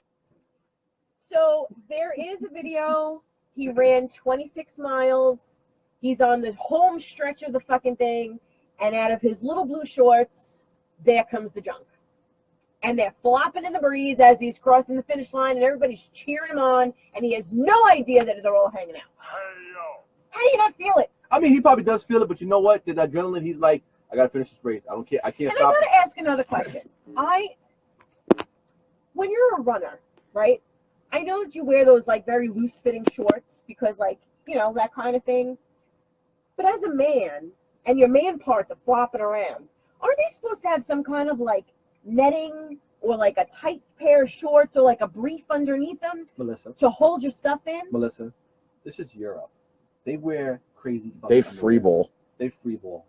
S4: So there is a video. He ran 26 miles. He's on the home stretch of the fucking thing, and out of his little blue shorts, there comes the junk. And they're flopping in the breeze as he's crossing the finish line, and everybody's cheering him on, and he has no idea that they're all hanging out. How do you not feel it?
S3: I mean, he probably does feel it, but you know what? The adrenaline, he's like, I gotta finish this race. I don't care. I can't
S4: And
S3: stop.
S4: I gotta ask another question. When you're a runner, right? I know that you wear those like very loose fitting shorts because like, you know, that kind of thing. But as a man, and your man parts are flopping around, aren't they supposed to have some kind of like netting or like a tight pair of shorts or like a brief underneath them
S3: Melissa,
S4: to hold your stuff in?
S3: Melissa, this is Europe. They wear crazy.
S2: They
S3: fucking
S2: free
S3: underwear.
S2: ball.
S3: They free ball.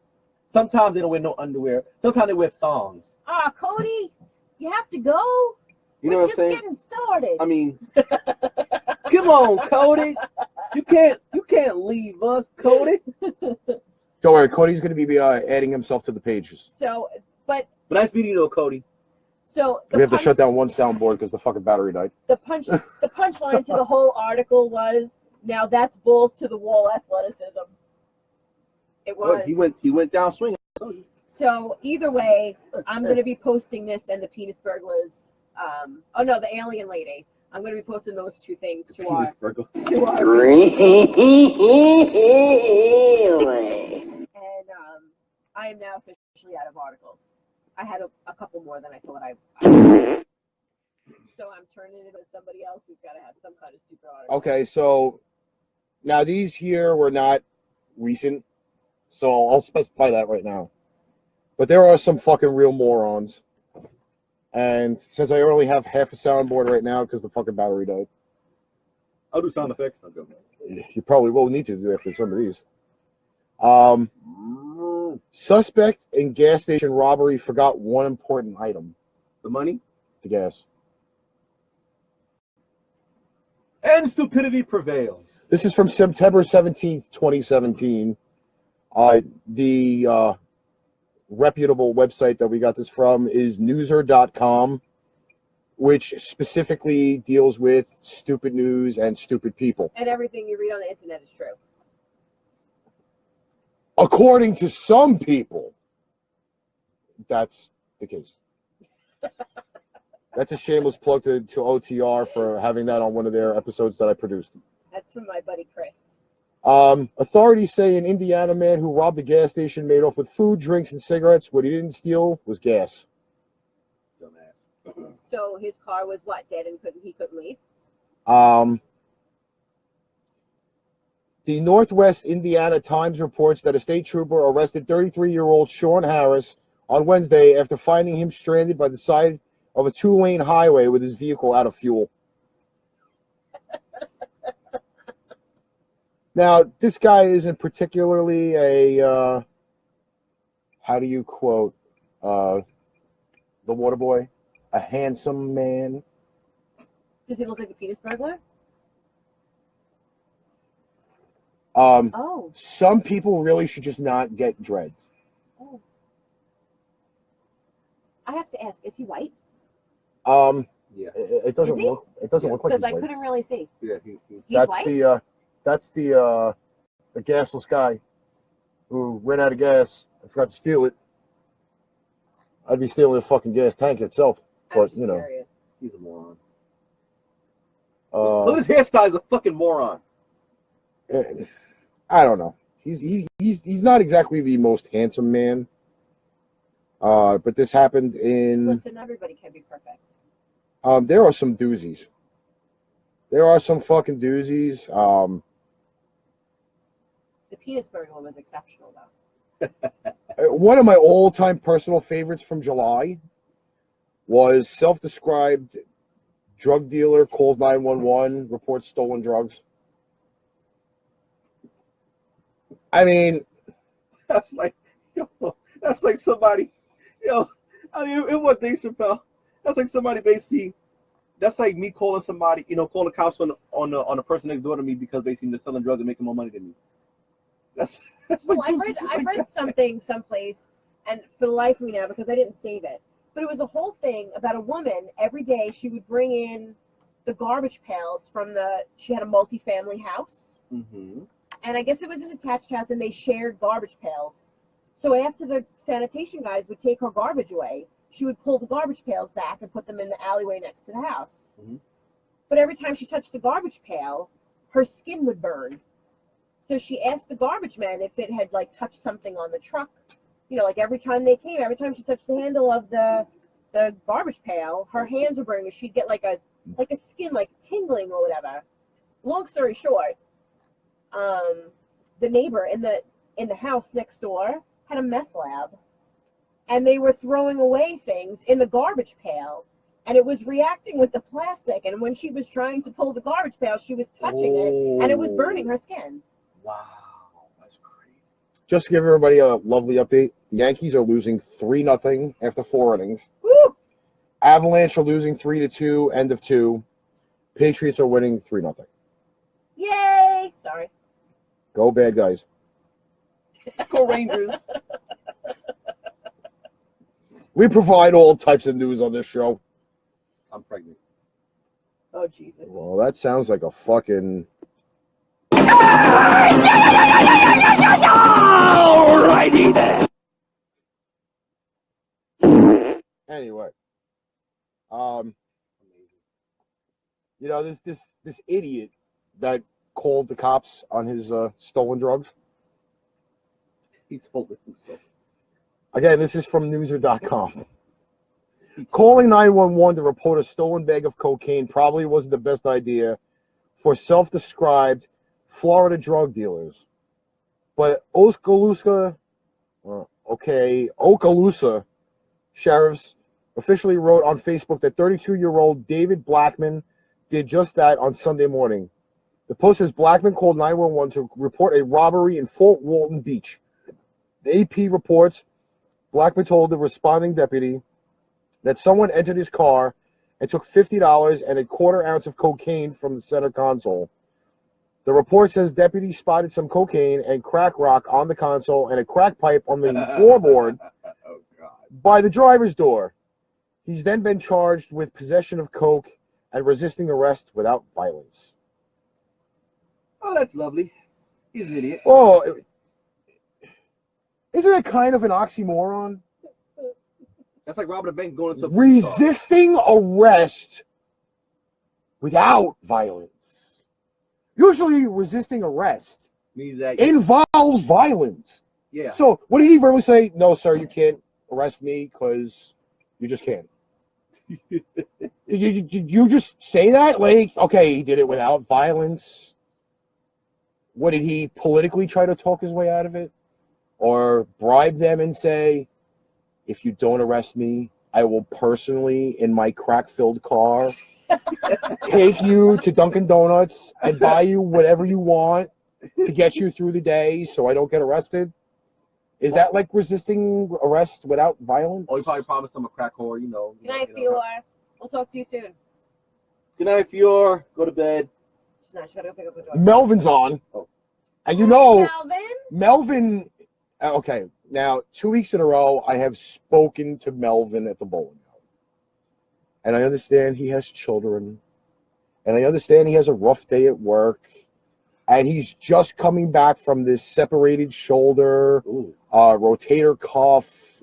S3: Sometimes they don't wear no underwear. Sometimes they wear thongs.
S4: Ah, Cody, you have to go.
S3: You know
S4: We're
S3: what I'm
S4: just
S3: saying?
S4: getting started.
S3: I mean, come on, Cody. You can't leave us, Cody.
S2: Don't worry, Cody's going to be adding himself to the pages.
S4: So, but
S3: Nice meeting you, though, Cody.
S4: so
S2: We have to shut down one soundboard because the fucking battery died.
S4: the punchline to the whole article was, now that's balls to the wall athleticism. It was.
S3: Well, he went down swinging.
S4: So either way, I'm going to be posting this and the penis burglars. Oh no, the alien lady. I'm going to be posting those two things to our
S5: Really?
S4: and I am now officially out of articles. I had a couple more than I thought I so I'm turning it into somebody else who's got to have some kind of stupid article.
S2: Okay, so now these here were not recent, so I'll specify that right now. But there are some fucking real morons. And since I only have half a soundboard right now because the fucking battery died,
S3: I'll do sound effects. I'll go.
S2: you probably will need to do after some of these. Suspect in gas station robbery forgot one important item:
S3: The money
S2: the gas.
S3: and stupidity prevails.
S2: This is from September 17th, 2017. The reputable website that we got this from is newser.com, which specifically deals with stupid news and stupid people.
S4: And everything you read on the internet is true.
S2: According to some people, that's the case. That's a shameless plug to OTR for having that on one of their episodes that I produced.
S4: That's from my buddy Chris.
S2: Authorities say an Indiana man who robbed a gas station made off with food, drinks, and cigarettes. What he didn't steal was gas.
S3: Dumbass.
S4: So his car was what, dead and he couldn't leave?
S2: The Northwest Indiana Times reports that a state trooper arrested 33-year-old Sean Harris on Wednesday after finding him stranded by the side of a two-lane highway with his vehicle out of fuel. Now, this guy isn't particularly a, how do you quote the water boy? A handsome man.
S4: Does he look like a penis burglar? Oh.
S2: Some people really should just not get dreads.
S4: Oh. I have to ask, is he white?
S3: Yeah.
S2: It doesn't
S4: Is he?
S2: look. It doesn't look like
S4: Because
S2: he's
S4: I
S2: white.
S4: couldn't really see.
S3: Yeah.
S4: He's
S2: That's
S4: white?
S2: that's the gasless guy who ran out of gas and forgot to steal it. I'd be stealing the fucking gas tank itself,
S4: I was
S2: but
S4: just
S2: you know.
S4: curious.
S3: He's a moron. Look at his hairstyle. He's a fucking moron.
S2: I don't know. He's not exactly the most handsome man. But this happened in.
S4: Listen, everybody can be perfect.
S2: There are some doozies. There are some fucking doozies.
S4: The penis burglar was exceptional, though.
S2: One of my all-time personal favorites from July was self-described drug dealer calls 911, reports stolen drugs. I mean,
S3: That's like somebody. I mean, it was Dave Chappelle. That's like somebody basically. That's like me calling somebody, call the cops on the person next door to me because basically they're selling drugs and making more money than me. That's
S4: Well,
S3: like
S4: I read something someplace, and for the life of me now, because I didn't save it, but it was a whole thing about a woman. Every day she would bring in the garbage pails from she had a multi-family house,
S3: Mm-hmm.
S4: and I guess it was an attached house, and they shared garbage pails. So after the sanitation guys would take her garbage away, she would pull the garbage pails back and put them in the alleyway next to the house.
S3: Mhm.
S4: But every time she touched the garbage pail, her skin would burn. So she asked the garbage man if it had like touched something on the truck. You know, like every time they came, every time she touched the handle of the garbage pail, her hands were burning. She'd get like a skin, like tingling or whatever. Long story short, the neighbor in the house next door had a meth lab, and they were throwing away things in the garbage pail, and it was reacting with the plastic. And when she was trying to pull the garbage pail, she was touching it, and it was burning her skin.
S3: Wow, that's crazy.
S2: Just to give everybody a lovely update, the Yankees are losing 3-0 after 4 innings.
S4: Woo!
S2: Avalanche are losing 3-2, end of 2. Patriots are winning 3-0.
S4: Yay! Sorry.
S2: Go bad guys.
S3: Go Rangers.
S2: We provide all types of news on this show.
S3: I'm pregnant.
S4: Oh, Jesus.
S2: Well, that sounds like a fucking...
S6: Alrighty then.
S2: Anyway. You know, this idiot that called the cops on his stolen drugs.
S3: He told it himself.
S2: Again, this is from newser.com. Calling 911 to report a stolen bag of cocaine probably wasn't the best idea for self-described Florida drug dealers. But Okaloosa sheriffs officially wrote on Facebook that 32-year-old David Blackman did just that on Sunday morning. The post says Blackman called 911 to report a robbery in Fort Walton Beach. The AP reports Blackman told the responding deputy that someone entered his car and took $50 and a quarter ounce of cocaine from the center console. The report says deputies spotted some cocaine and crack rock on the console and a crack pipe on the floorboard by the driver's door. He's then been charged with possession of coke and resisting arrest without violence.
S3: Oh, that's lovely. He's an idiot.
S2: Oh, isn't it kind of an oxymoron?
S3: That's like robbing a bank going into
S2: Resisting arrest without violence. Usually resisting arrest
S3: means that
S2: involves violence.
S3: yeah.
S2: So what did he verbally say? No, sir, you can't arrest me because you just can't. you just say that? Like, okay, he did it without violence. What, did he politically try to talk his way out of it? Or bribe them and say, if you don't arrest me, I will personally, in my crack-filled car, take you to Dunkin' Donuts and buy you whatever you want to get you through the day so I don't get arrested? Is that like resisting arrest without violence?
S3: Oh, he probably promised him a crack whore, you know.
S4: Good night, Fior. We'll talk to you soon.
S3: Good night, Fior. Go to bed.
S4: She's not. She's got to go pick up the dog.
S2: Melvin's on.
S3: Oh.
S2: And you know,
S4: Melvin?
S2: Melvin, okay, now 2 weeks in a row, I have spoken to Melvin at the bowling alley. And I understand he has children. And I understand he has a rough day at work. And he's just coming back from this separated shoulder, rotator cuff,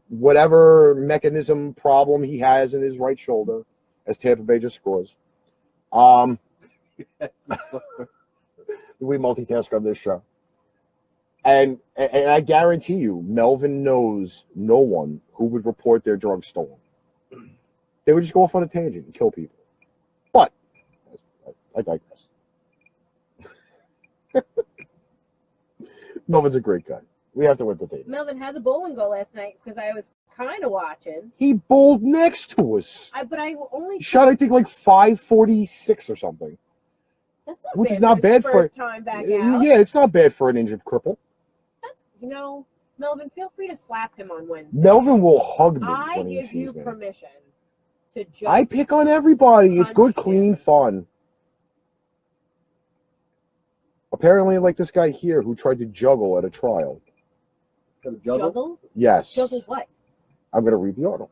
S2: whatever mechanism problem he has in his right shoulder, as Tampa Bay just scores. We multitask on this show. And I guarantee you, Melvin knows no one who would report their drugs stolen. They would just go off on a tangent and kill people. But I digress. Melvin's a great guy. We have to entertain him.
S4: Melvin, how'd the bowling go last night? Because I was kind of watching.
S2: He bowled next to us.
S4: But I only
S2: Shot, I think, like 546 or something.
S4: That's not
S2: Which
S4: bad
S2: is not
S4: for
S2: bad
S4: his
S2: for
S4: first time back out.
S2: Yeah, it's not bad for an injured cripple.
S4: You know, Melvin, feel free to slap him on Wednesday.
S2: Melvin will hug me
S4: I
S2: when he
S4: give
S2: sees
S4: you
S2: me.
S4: permission to just.
S2: I pick on everybody. It's good,
S4: punch
S2: clean
S4: him.
S2: fun. Apparently, like this guy here who tried to juggle at a trial.
S4: Juggle?
S2: Yes.
S4: Juggle what?
S2: I'm going to read the article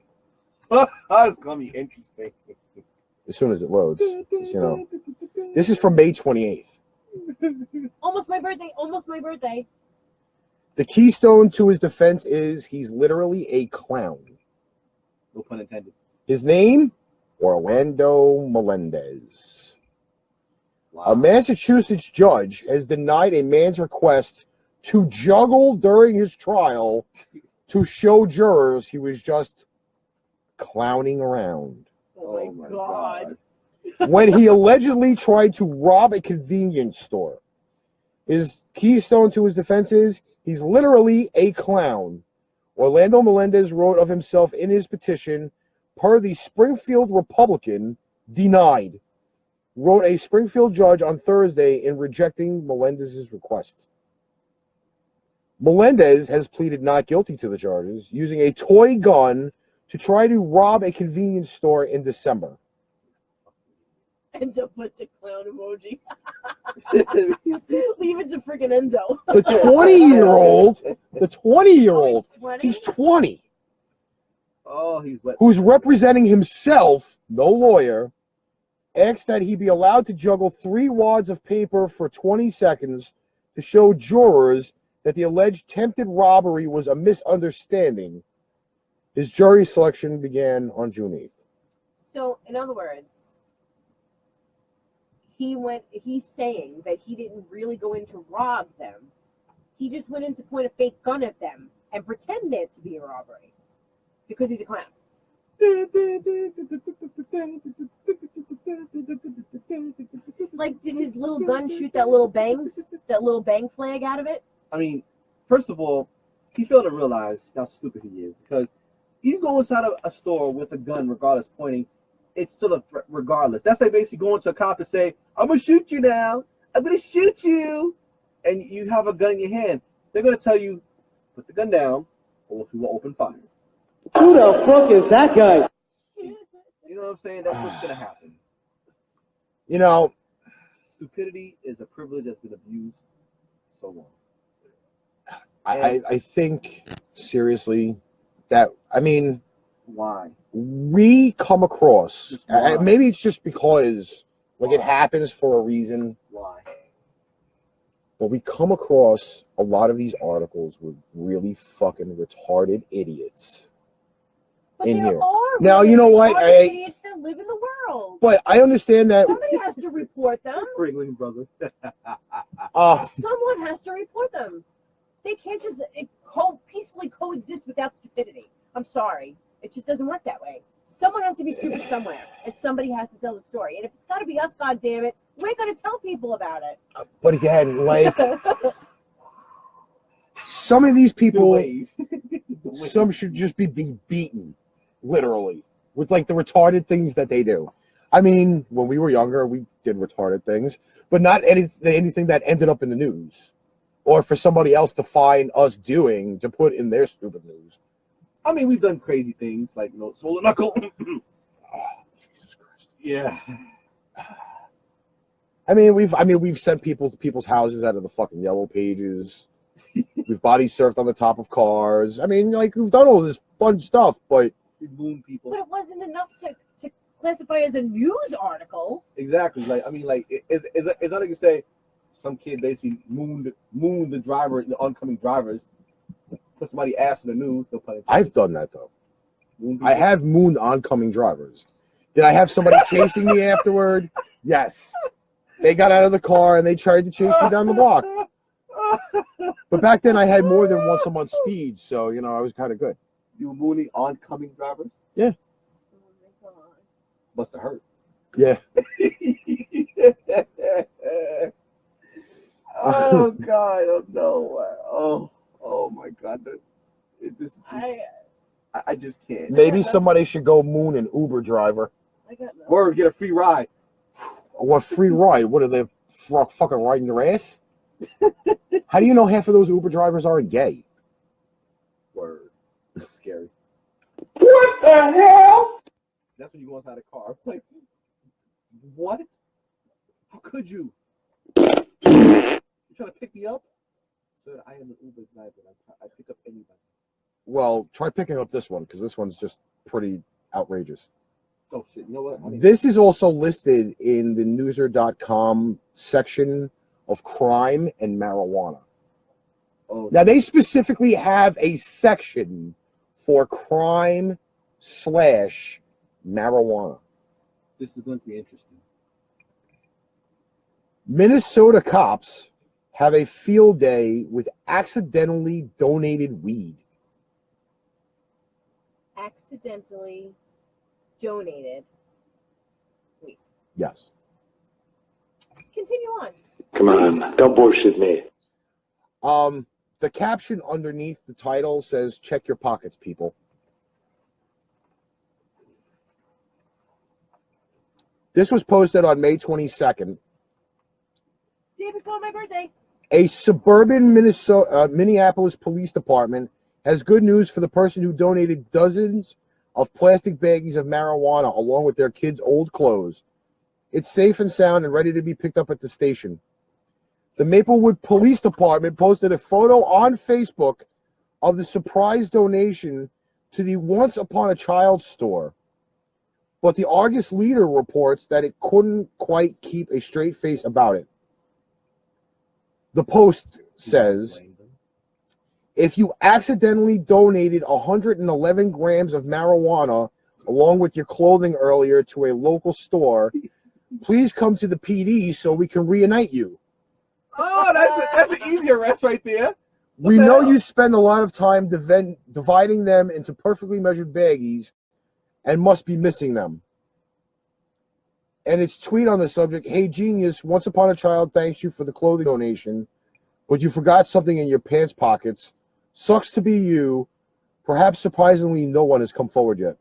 S3: That's going to be interesting.
S2: as soon as it loads. You know, this is from May 28th.
S4: Almost my birthday. Almost my birthday.
S2: The keystone to his defense is he's literally a clown.
S3: No pun intended.
S2: His name, Orlando Melendez. A Massachusetts judge has denied a man's request to juggle during his trial to show jurors he was just clowning around.
S4: Oh my God.
S2: When he allegedly tried to rob a convenience store. His keystone to his defense is he's literally a clown. Orlando Melendez wrote of himself in his petition, per the Springfield Republican, denied. Wrote a Springfield judge on Thursday in rejecting Melendez's request. Melendez has pleaded not guilty to the charges, using a toy gun to try to rob a convenience store in December.
S4: Enzo puts a clown emoji. Leave it to freaking Enzo.
S2: The 20-year-old, he's 20.
S3: Oh, he's wet.
S2: Who's representing himself, no lawyer, asked that he be allowed to juggle 3 wads of paper for 20 seconds to show jurors that the alleged attempted robbery was a misunderstanding. His jury selection began on June 8th.
S4: So, in other words, he's saying that he didn't really go in to rob them. He just went in to point a fake gun at them and pretend it to be a robbery because he's a clown. Like, did his little gun shoot that little bang flag out of it?
S3: I mean, first of all, he failed to realize how stupid he is, because you go inside of a store with a gun, regardless, pointing, it's still a threat regardless. That's like basically going to a cop and say, I'm going to shoot you now. I'm going to shoot you. And you have a gun in your hand. They're going to tell you, put the gun down, or if you will open fire.
S5: Who the fuck is that guy?
S3: You know what I'm saying? That's what's going to happen.
S2: You know,
S3: stupidity is a privilege that's been abused so long.
S2: I think, seriously, that, I mean,
S3: why?
S2: We come across, maybe it's just because, like, it happens for a reason.
S3: Why?
S2: But we come across a lot of these articles with really fucking retarded idiots in here. Now, you know what?
S4: Idiots that live in the world.
S2: But I understand that
S4: somebody has to report them.
S3: Ringling Brothers.
S4: Someone has to report them. They can't just peacefully coexist without stupidity. I'm sorry. It just doesn't work that way. Someone has to be stupid somewhere, and somebody has to tell the story. And if it's got to be us, goddammit, we're going to tell people about it.
S2: But again, like, some of these people, some should just be being beaten, literally, with, like, the retarded things that they do. I mean, when we were younger, we did retarded things, but not anything that ended up in the news, or for somebody else to find us doing to put in their stupid news.
S3: I mean, we've done crazy things like, you know, swollen knuckle.
S2: Oh, Jesus Christ.
S3: Yeah.
S2: I mean, we've sent people to people's houses out of the fucking yellow pages. We've body surfed on the top of cars. I mean, like, we've done all this fun stuff, but
S3: we moon people.
S4: But it wasn't enough to classify as a news article.
S3: Exactly. Like, I mean, like, it's not like you say some kid basically mooned the driver, the oncoming drivers. Put somebody ass in the news.
S2: I've done that, though. I have mooned oncoming drivers. Did I have somebody chasing me afterward? Yes. They got out of the car and they tried to chase me down the block. But back then I had more than once a month speed, so, you know, I was kind of good.
S3: You were mooning oncoming drivers?
S2: Yeah.
S4: Oh my God.
S3: Must have hurt.
S2: Yeah.
S3: Oh God! Oh no! Oh my God! This is just, I just can't.
S2: Maybe somebody should go moon an Uber driver.
S3: Or get a free ride.
S2: What free ride? What are they fucking riding your ass? How do you know half of those Uber drivers aren't gay?
S3: Word. That's scary.
S5: What the hell?
S3: That's when you go inside a car. Like, what? How could you? You trying to pick me up? Sir, I am an Uber driver. I pick up anybody.
S2: Well, try picking up this one, because this one's just pretty outrageous.
S3: Oh, shit. You know what?
S2: This is also listed in the Newser.com section of crime and marijuana.
S3: Oh,
S2: now, they specifically have a section for crime / marijuana.
S3: This is going to be interesting.
S2: Minnesota cops have a field day with accidentally donated weed.
S4: Accidentally donated weed.
S2: Yes.
S4: Continue on.
S5: Come on, don't bullshit me.
S2: The caption underneath the title says, "Check your pockets, people." This was posted on May 22nd.
S4: Day before my birthday.
S2: A suburban Minneapolis police department has good news for the person who donated dozens of plastic baggies of marijuana along with their kids' old clothes. It's safe and sound and ready to be picked up at the station. The Maplewood Police Department posted a photo on Facebook of the surprise donation to the Once Upon a Child store. But the Argus Leader reports that it couldn't quite keep a straight face about it. The post says, if you accidentally donated 111 grams of marijuana along with your clothing earlier to a local store, please come to the PD so we can reunite you.
S3: Oh, that's an easy arrest right there.
S2: We know you spend a lot of time dividing them into perfectly measured baggies and must be missing them. And its tweet on the subject, "Hey genius, Once Upon a Child thanks you for the clothing donation, but you forgot something in your pants pockets. Sucks to be you. Perhaps surprisingly, no one has come forward yet."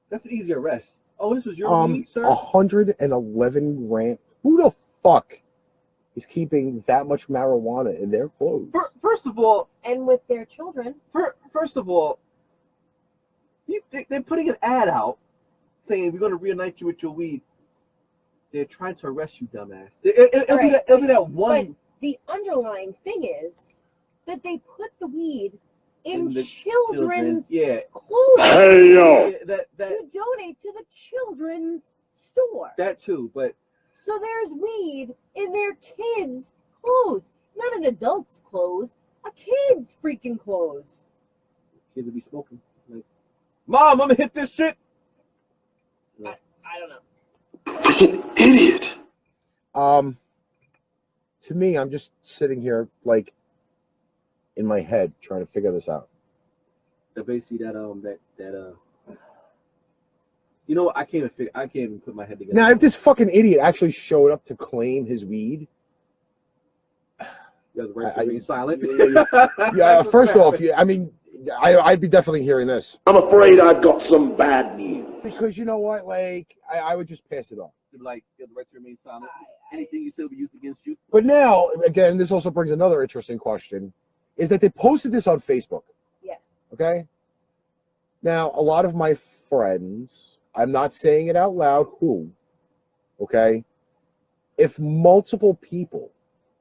S3: That's an easy arrest. Oh, this was your weed, sir?
S2: 111 grams. Who the fuck is keeping that much marijuana in their clothes?
S3: First of all,
S4: And with their children.
S3: first of all, they're putting an ad out saying we're going to reunite you with your weed. They're trying to arrest you, dumbass. It'll be that one.
S4: But the underlying thing is that they put the weed in
S3: the
S4: children's
S3: clothes.
S5: Hey, yo.
S3: That
S4: to donate to the children's store.
S3: that too, but
S4: So there's weed in their kids' clothes. Not an adult's clothes, a kid's freaking clothes.
S3: kids will be smoking. Like, Mom, I'm gonna hit this shit.
S4: I don't know.
S5: Freaking idiot.
S2: To me, I'm just sitting here like in my head trying to figure this out.
S3: Basically, you know what? I can't even put my head together.
S2: Now, if this fucking idiot actually showed up to claim his weed,
S3: You have the right to remain silent.
S2: yeah. First off, I'd be definitely hearing this.
S5: I'm afraid I've got some bad news.
S2: Because you know what, like, I would just pass it on.
S3: You'd be like, you have the right to remain silent. Anything you say will be used against you.
S2: But now, again, this also brings another interesting question, is that they posted this on Facebook,
S4: Yes.
S2: okay? Now, a lot of my friends, I'm not saying it out loud, who, okay? If multiple people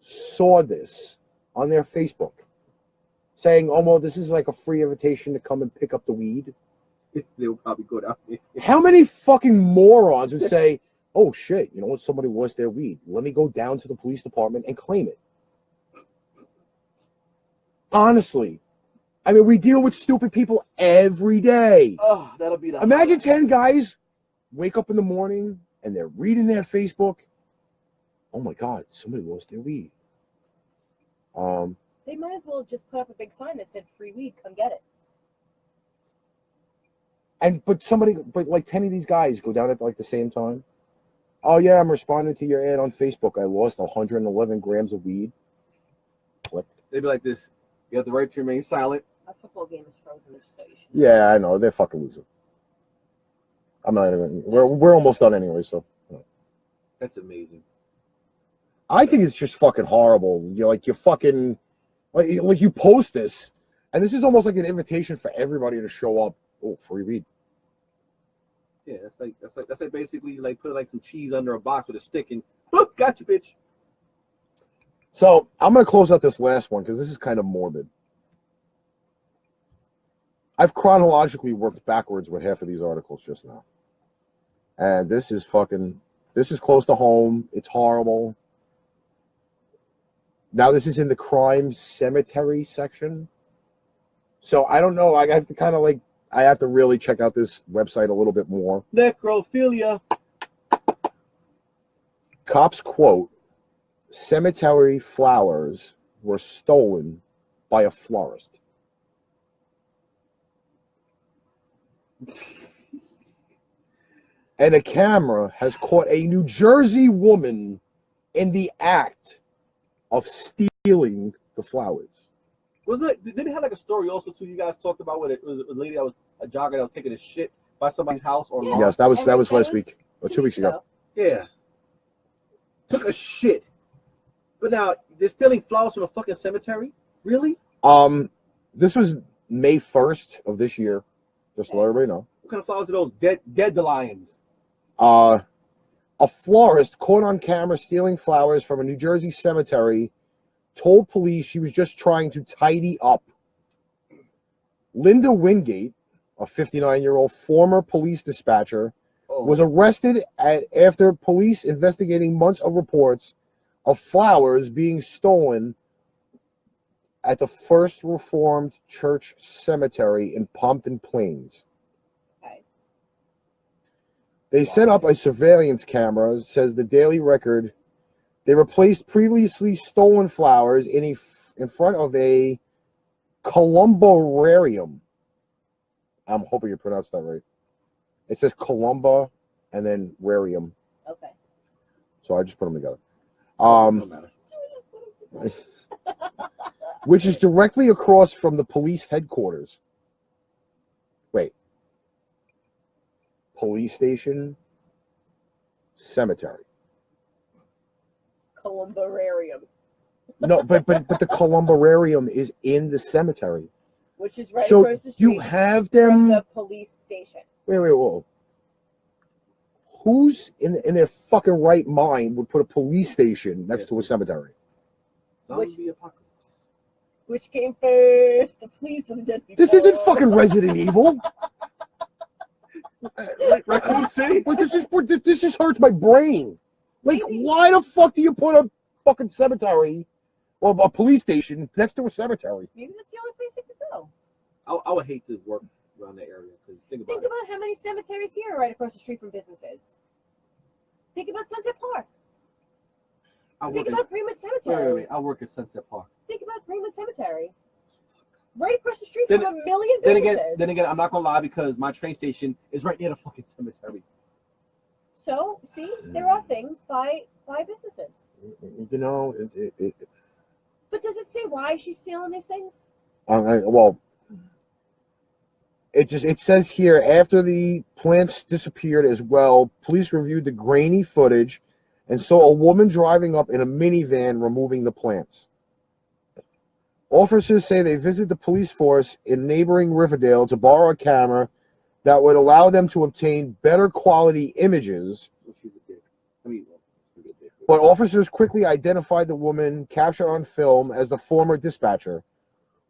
S2: saw this on their Facebook, saying, "Oh, well, this is like a free invitation to come and pick up the weed,"
S3: They will probably go down there.
S2: how many fucking morons would say, "Oh shit, you know what? Somebody lost their weed. Let me go down to the police department and claim it." Honestly, I mean, we deal with stupid people every day.
S3: Oh, that'll be the
S2: Imagine 10 guys wake up in the morning and they're reading their Facebook. Oh my God, somebody lost their weed.
S4: They might as well just put up a big sign that said free weed, come get it.
S2: But like 10 of these guys go down at like the same time. "Oh yeah, I'm responding to your ad on Facebook. I lost 111 grams of weed." Click.
S3: They'd be like this. You have the right to remain silent.
S4: A football game is frozen at station.
S2: Yeah, I know. They're fucking losing. I'm not even. We're almost done anyway, so.
S3: That's amazing.
S2: I think it's just fucking horrible. You're fucking like you post this, and this is almost like an invitation for everybody to show up. Oh, free weed.
S3: Yeah, that's like basically like putting like some cheese under a box with a stick and boop, got you, bitch.
S2: So I'm gonna close out this last one because this is kind of morbid. I've chronologically worked backwards with half of these articles just now, and this is close to home. It's horrible. Now this is in the crime cemetery section, so I don't know. I have to kind of I have to really check out this website a little bit more.
S3: Necrophilia.
S2: cops quote, "Cemetery flowers were stolen by a florist." And a camera has caught a New Jersey woman in the act of stealing the flowers.
S3: Wasn't it? Did they have like a story also too? You guys talked about where it was a lady that was a jogger that was taking a shit by somebody's house or lawn?
S2: Yes, that was last week or 2 weeks ago.
S3: Yeah, took a shit. But now they're stealing flowers from a fucking cemetery. Really?
S2: This was May 1st of this year. Just to let everybody know.
S3: What kind of flowers are those? Dead lions.
S2: A florist caught on camera stealing flowers from a New Jersey cemetery told police she was just trying to tidy up. Linda Wingate, a 59-year-old former police dispatcher, was arrested after police investigating months of reports of flowers being stolen at the First Reformed Church Cemetery in Pompton Plains. They set up a surveillance camera, says the Daily Record. They replaced previously stolen flowers in front of a columbarium. I'm hoping you pronounced that right. It says columba and then rarium.
S4: Okay.
S2: So I just put them together. Which is directly across from the police headquarters. Wait. Police station, cemetery.
S4: Columbarium.
S2: No, but the columbarium is in the cemetery.
S4: Which is right
S2: So
S4: across the street
S2: you have
S4: from
S2: them.
S4: the police station.
S2: Wait, whoa. Who's in their fucking right mind would put a police station next to a cemetery?
S3: Zombie apocalypse.
S4: Which came first? The police or the dead people?
S2: This isn't fucking Resident Evil.
S3: Raccoon City.
S2: Like, this just hurts my brain. Like, why the fuck do you put a fucking cemetery or a police station next to a cemetery?
S4: Maybe that's the only place it could go.
S3: I would hate to work around that area because think about
S4: How many cemeteries here are right across the street from businesses. Think about Sunset Park. Think about Fremont Cemetery.
S3: Wait. I work at Sunset Park.
S4: Think about Fremont Cemetery. Right across the street from a million
S3: Then
S4: businesses.
S3: again, I'm not gonna lie because my train station is right near the fucking cemetery.
S4: So, see, there are things by businesses.
S2: You know,
S4: But does it say why she's stealing these things?
S2: well, it says here after the plants disappeared as well, police reviewed the grainy footage and saw a woman driving up in a minivan removing the plants. Officers say they visited the police force in neighboring Riverdale to borrow a camera that would allow them to obtain better quality images. But officers quickly identified the woman captured on film as the former dispatcher,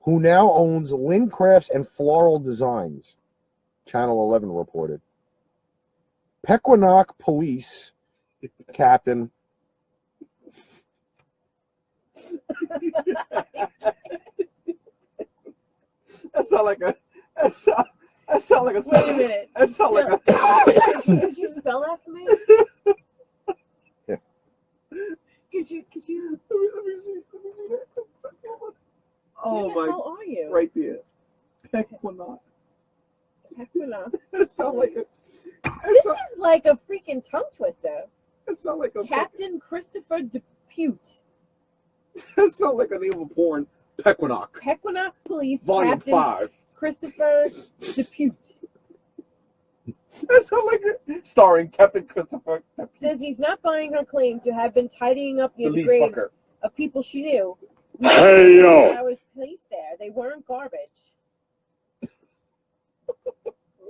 S2: who now owns Lynn Crafts and Floral Designs, Channel 11 reported. Pequannock Police Captain
S3: That sound like a.
S4: Wait a minute.
S3: That sound like a.
S4: Could you spell that for me?
S2: Yeah.
S4: Could you?
S3: Let me see that. Oh
S4: Where the
S3: my!
S4: hell are you?
S3: Right there. Pequannock.
S4: Pequannock.
S3: That sound like a.
S4: This is like a freaking tongue twister.
S3: That sound like a.
S4: Captain Christopher Depute.
S3: That sound like a name of a porn. Pequannock.
S4: Pequannock Police
S3: Volume
S4: Captain
S3: 5.
S4: Christopher Depute.
S3: That sound like it. Starring Captain Christopher.
S4: Says he's not buying her claim to have been tidying up near
S3: The
S4: the
S3: lead
S4: graves
S3: fucker.
S4: of people she knew.
S6: Hey, yo.
S4: I was placed there. They weren't garbage.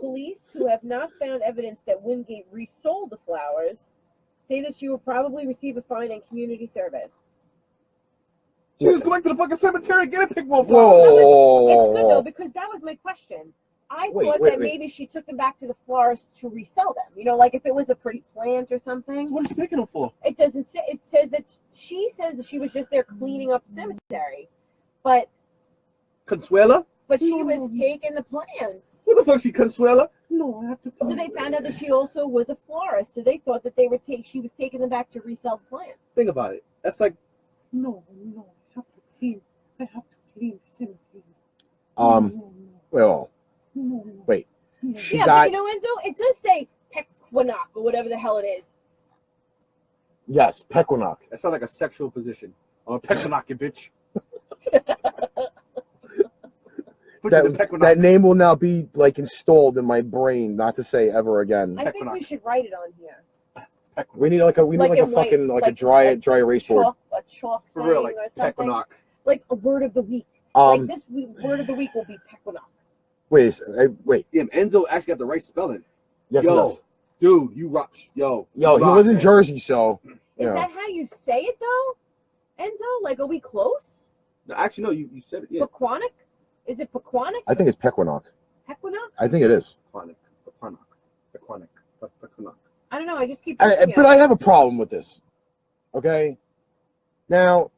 S4: Police, who have not found evidence that Wingate resold the flowers, say that she will probably receive a fine and community service.
S3: She just go back to the fucking cemetery and get a pickle.
S2: Whoa.
S4: It's good though, because that was my question. I thought that maybe she took them back to the florist to resell them. You know, like if it was a pretty plant or something.
S3: So what is she taking them for?
S4: It doesn't say. It says that she says that she was just there cleaning up the cemetery, but
S3: Consuela?
S4: she was taking the plants.
S3: What the fuck? She Consuela? No, I have to.
S4: So they found out that she also was a florist. So they thought that she was taking them back to resell plants.
S3: Think about it. That's like
S7: No, I have to clean. I have to clean the cemetery.
S2: Well,
S7: No.
S2: wait. She
S4: yeah,
S2: got
S4: but you know, Enzo, it does say Pequannock or whatever the hell it is.
S2: yes, Pequannock.
S3: that sounds like a sexual position. I'm a Pequannock, you bitch. Put you in the Pequannock.
S2: That name will now be like installed in my brain, not to say ever again.
S4: I think we should write it on here.
S2: We need like a fucking
S4: white,
S2: a dry erase board.
S4: A chalk
S3: For
S4: thing
S3: real, like
S4: or something.
S3: Pequannock.
S4: Like a word of the week. Like this word of the week will be Pequannock.
S2: Wait.
S3: Damn, Enzo actually got the right spelling.
S2: Yes,
S3: Yo,
S2: it does.
S3: dude, you rock. Yo,
S2: He
S3: rock,
S2: lives in
S3: man.
S2: Jersey, so
S4: Is that how you say it though? Enzo? Like, are we close?
S3: No, actually, no, you said it. Yeah.
S4: Pequannock? Is it Pequannock?
S2: I think it's Pequannock.
S4: Pequannock?
S2: I think it is.
S3: Pequannock.
S4: I don't know. I just keep.
S2: But I have a problem with this. Okay. Now,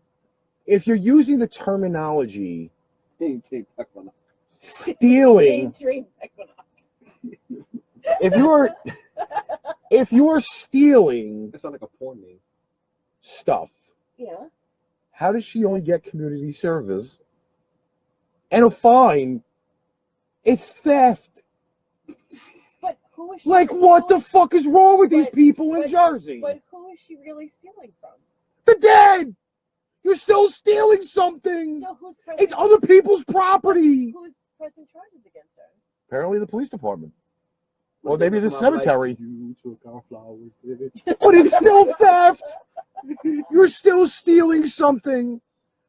S2: if you're using the terminology stealing, if you're stealing
S3: That sounds like a porn name.
S2: stuff,
S4: Yeah.
S2: how does she only get community service and a fine? It's theft.
S4: But who is she?
S2: Like, what the fuck is wrong with these people in Jersey?
S4: But who is she really stealing from?
S2: The dead. You're still stealing something.
S4: So who's pressing?
S2: It's other people's property.
S4: Who's pressing charges against her?
S2: Apparently, the police department. Well, maybe the
S3: Like,
S2: cemetery.
S3: you took our flowers, bitch.
S2: But it's still theft. You're still stealing something.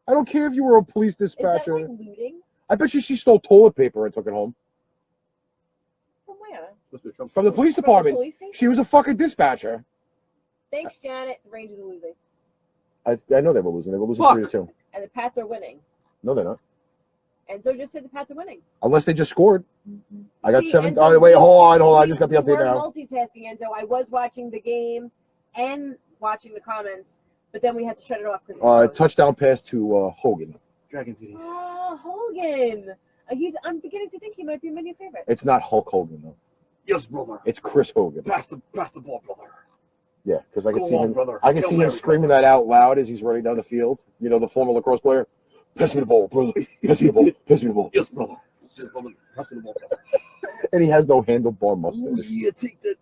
S2: I don't care if you were a police
S4: Is
S2: dispatcher.
S4: that like looting?
S2: I bet you she stole toilet paper and took it home.
S4: From where?
S2: From the police
S4: From the
S2: department.
S4: police station?
S2: She was a fucking dispatcher.
S4: Thanks, Janet. The Rangers are losing,
S2: I know they were losing. They were losing
S3: Fuck.
S2: 3-2.
S4: and the Pats are winning.
S2: No, they're not.
S4: Enzo just said the Pats are winning.
S2: Unless they just scored. I got
S4: See,
S2: 7.
S4: Enzo,
S2: Oh, wait, hold on. I just got the
S4: you
S2: update
S4: were
S2: now.
S4: multitasking, Enzo. I was watching the game and watching the comments, but then we had to shut it off because.
S2: Touchdown pass to Hogan.
S3: Dragon Cities.
S4: Oh, Hogan. I'm beginning to think he might be my new favorite.
S2: It's not Hulk Hogan, though.
S3: Yes, brother.
S2: It's Chris Hogan.
S3: Pass the ball, brother.
S2: Yeah, because I can
S3: Go
S2: see
S3: on,
S2: him.
S3: brother.
S2: I can
S3: Hail
S2: see him
S3: Mary,
S2: screaming
S3: brother.
S2: that out loud as he's running down the field. You know, the former lacrosse player. Pass me the ball, brother. Pass me the ball. Pass me the ball.
S3: Yes, brother. Yes, brother. Pass me the ball, brother.
S2: And he has no handlebar
S3: Ooh,
S2: mustache.
S3: yeah, take that.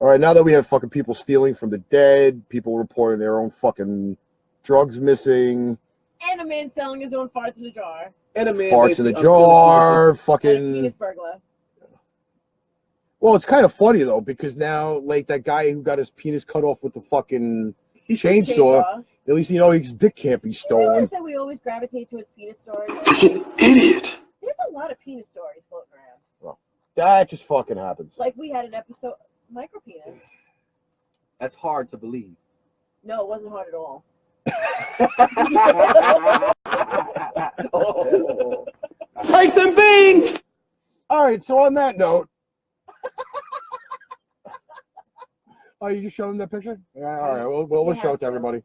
S2: All right, now that we have fucking people stealing from the dead, people reporting their own fucking drugs missing,
S4: And a man selling his own farts in a jar.
S3: And a man
S2: farts in the
S3: basically
S2: jar,
S4: And a
S2: fucking.
S4: penis burglar.
S2: Well, it's kind of funny though because now, like that guy who got his penis cut off with the fucking chainsaw, at least you know his dick can't be
S4: You
S2: stolen.
S4: realize that we always gravitate towards penis stories?
S6: Freaking idiot.
S4: There's a lot of penis stories floating around.
S2: That just fucking happens.
S4: Like we had an episode, micro penis.
S3: That's hard to believe.
S4: No, it wasn't hard at all.
S3: Oh.
S6: Take some beans.
S2: All right, so on that note, oh, you just showed him that picture? Yeah, all right, we'll
S4: Yeah,
S2: show it to
S4: sure.
S2: everybody.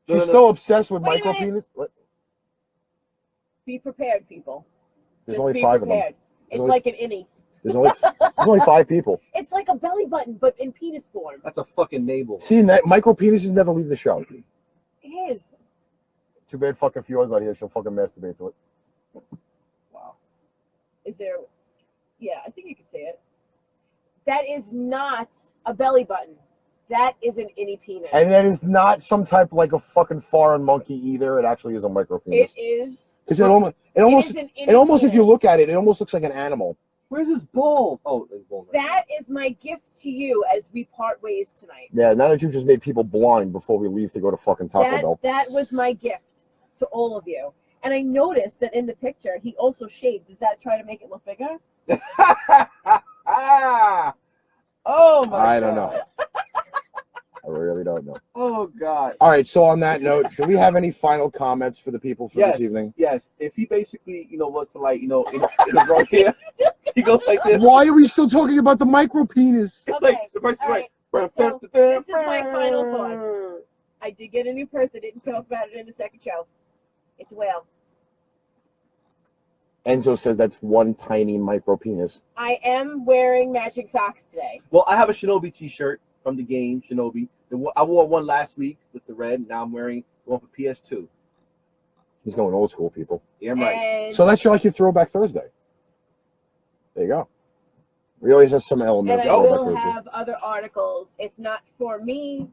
S3: No,
S2: She's
S3: no,
S2: still obsessed with
S4: Wait a
S2: micro
S4: minute.
S2: penis. What?
S4: Be prepared, people.
S2: There's
S4: Just
S2: only
S4: be
S2: 5 of them.
S4: prepared. It's
S2: only-
S4: like an innie.
S2: There's only 5 people.
S4: It's like a belly button, but in penis form.
S3: That's a fucking navel.
S2: Seeing that micro penises never leave the show.
S4: It is.
S2: Too bad fucking Fiona's not here. She'll fucking masturbate to it.
S3: Wow.
S4: Is there? Yeah, I think you could say it. That is not a belly button. That is an innie penis.
S2: And that is not some type like a fucking foreign monkey either. It actually is a micro penis.
S4: It is.
S2: Because it almost,
S4: is an innie
S2: if you
S4: penis.
S2: look at it, it almost looks like an animal.
S3: Where's his ball? Oh, his ball.
S4: That is my gift to you as we part ways tonight.
S2: Yeah, now that you've just made people blind before we leave to go to fucking Taco Bell.
S4: That was my gift to all of you. And I noticed that in the picture, he also shaved. Does that try to make it look bigger?
S3: Oh my
S2: I don't
S3: God.
S2: know. I really don't know.
S3: Oh God.
S2: All right, so on that note, do we have any final comments for the people for
S3: Yes.
S2: this evening?
S3: Yes. If he basically, was to like, in the wrong here, he goes like this.
S2: Why are we still talking about the micro penis?
S4: Okay.
S3: Like the person's
S4: all
S3: right.
S4: So, this is my final thoughts. I did get a new purse. I didn't talk about it in the second show. It's a whale.
S2: Enzo said that's one tiny micro penis.
S4: I am wearing matching socks today.
S3: Well, I have a Shinobi T-shirt from the game Shinobi. I wore one last week with the red. Now I'm wearing one for PS2.
S2: He's going old school, people.
S3: Yeah, I'm right.
S4: And,
S2: So that's like your Throwback Thursday. There you go. We always have some element
S4: and
S2: of
S4: I
S2: Throwback
S4: will
S2: Thursday.
S4: have other articles, if not for me,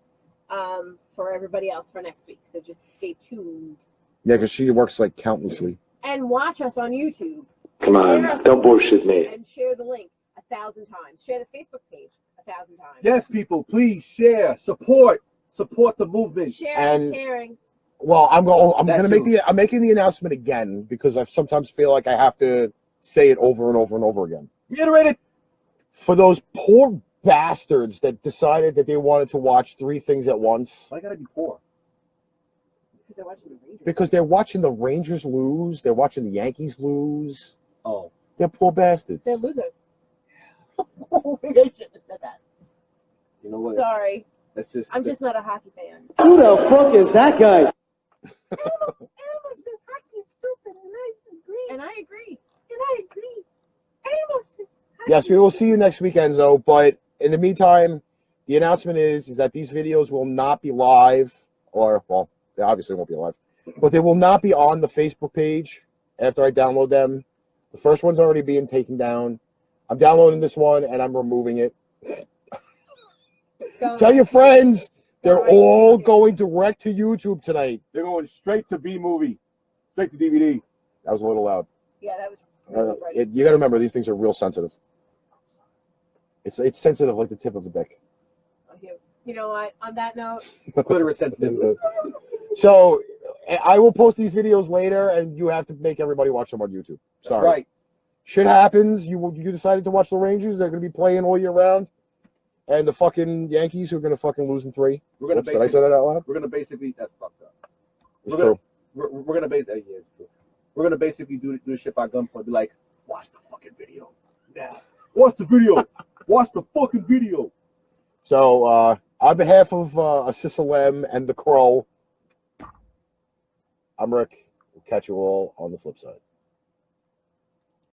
S4: for everybody else for next week. So just stay tuned.
S2: Yeah, because she works like countlessly.
S4: And watch us on YouTube.
S5: Come on, don't bullshit me.
S4: And share the link 1,000 times. Share the Facebook page 1,000 times.
S3: Yes, people, please share, support the movement.
S4: Sharing is caring.
S2: Well, I'm
S3: That
S2: gonna
S3: too.
S2: I'm making the announcement again because I sometimes feel like I have to say it over and over and over again.
S3: Reiterate it.
S2: For those poor bastards that decided that they wanted to watch 3 things at once
S3: Why gotta be poor?
S4: Because they're watching the Rangers.
S2: because they're watching the Rangers lose, they're watching the Yankees lose.
S3: Oh,
S2: They're poor bastards.
S4: They're losers. I shouldn't have said that.
S3: you know what?
S4: Sorry.
S3: That's just.
S4: I'm just not a hockey fan.
S5: Who the fuck is that guy?
S7: Animals says hockey is stupid, and I agree.
S4: And I agree.
S7: Animals says hockey
S2: Yes, we will see you next week, Enzo. But in the meantime, the announcement is that these videos will not be live, or well, they obviously won't be live, but they will not be on the Facebook page after I download them. The first one's already being taken down. I'm downloading this one and I'm removing it. Tell your friends they're all going direct to YouTube tonight.
S3: They're going straight to B movie, straight to DVD.
S2: That was a little loud.
S4: Yeah, that was really right.
S2: You got to remember these things are real sensitive. It's sensitive like the tip of a dick.
S4: You know what? On that note,
S3: Clitoris sensitive.
S2: So I will post these videos later, and you have to make everybody watch them on YouTube.
S3: That's
S2: Sorry.
S3: right.
S2: Shit happens. You decided to watch the Rangers. They're going to be playing all year round. And the fucking Yankees are going to fucking lose in 3.
S3: We're gonna
S2: Oops, did I say that out loud?
S3: We're gonna basically. That's fucked up.
S2: It's
S3: We're gonna,
S2: true.
S3: we're gonna basically. Yeah, it's true. We're gonna basically do shit by gunpoint. Be like, watch the fucking video. Yeah. Watch the video. Watch the fucking video.
S2: So on behalf of Asisalem and the Crow, I'm Rick. We'll catch you all on the flip side.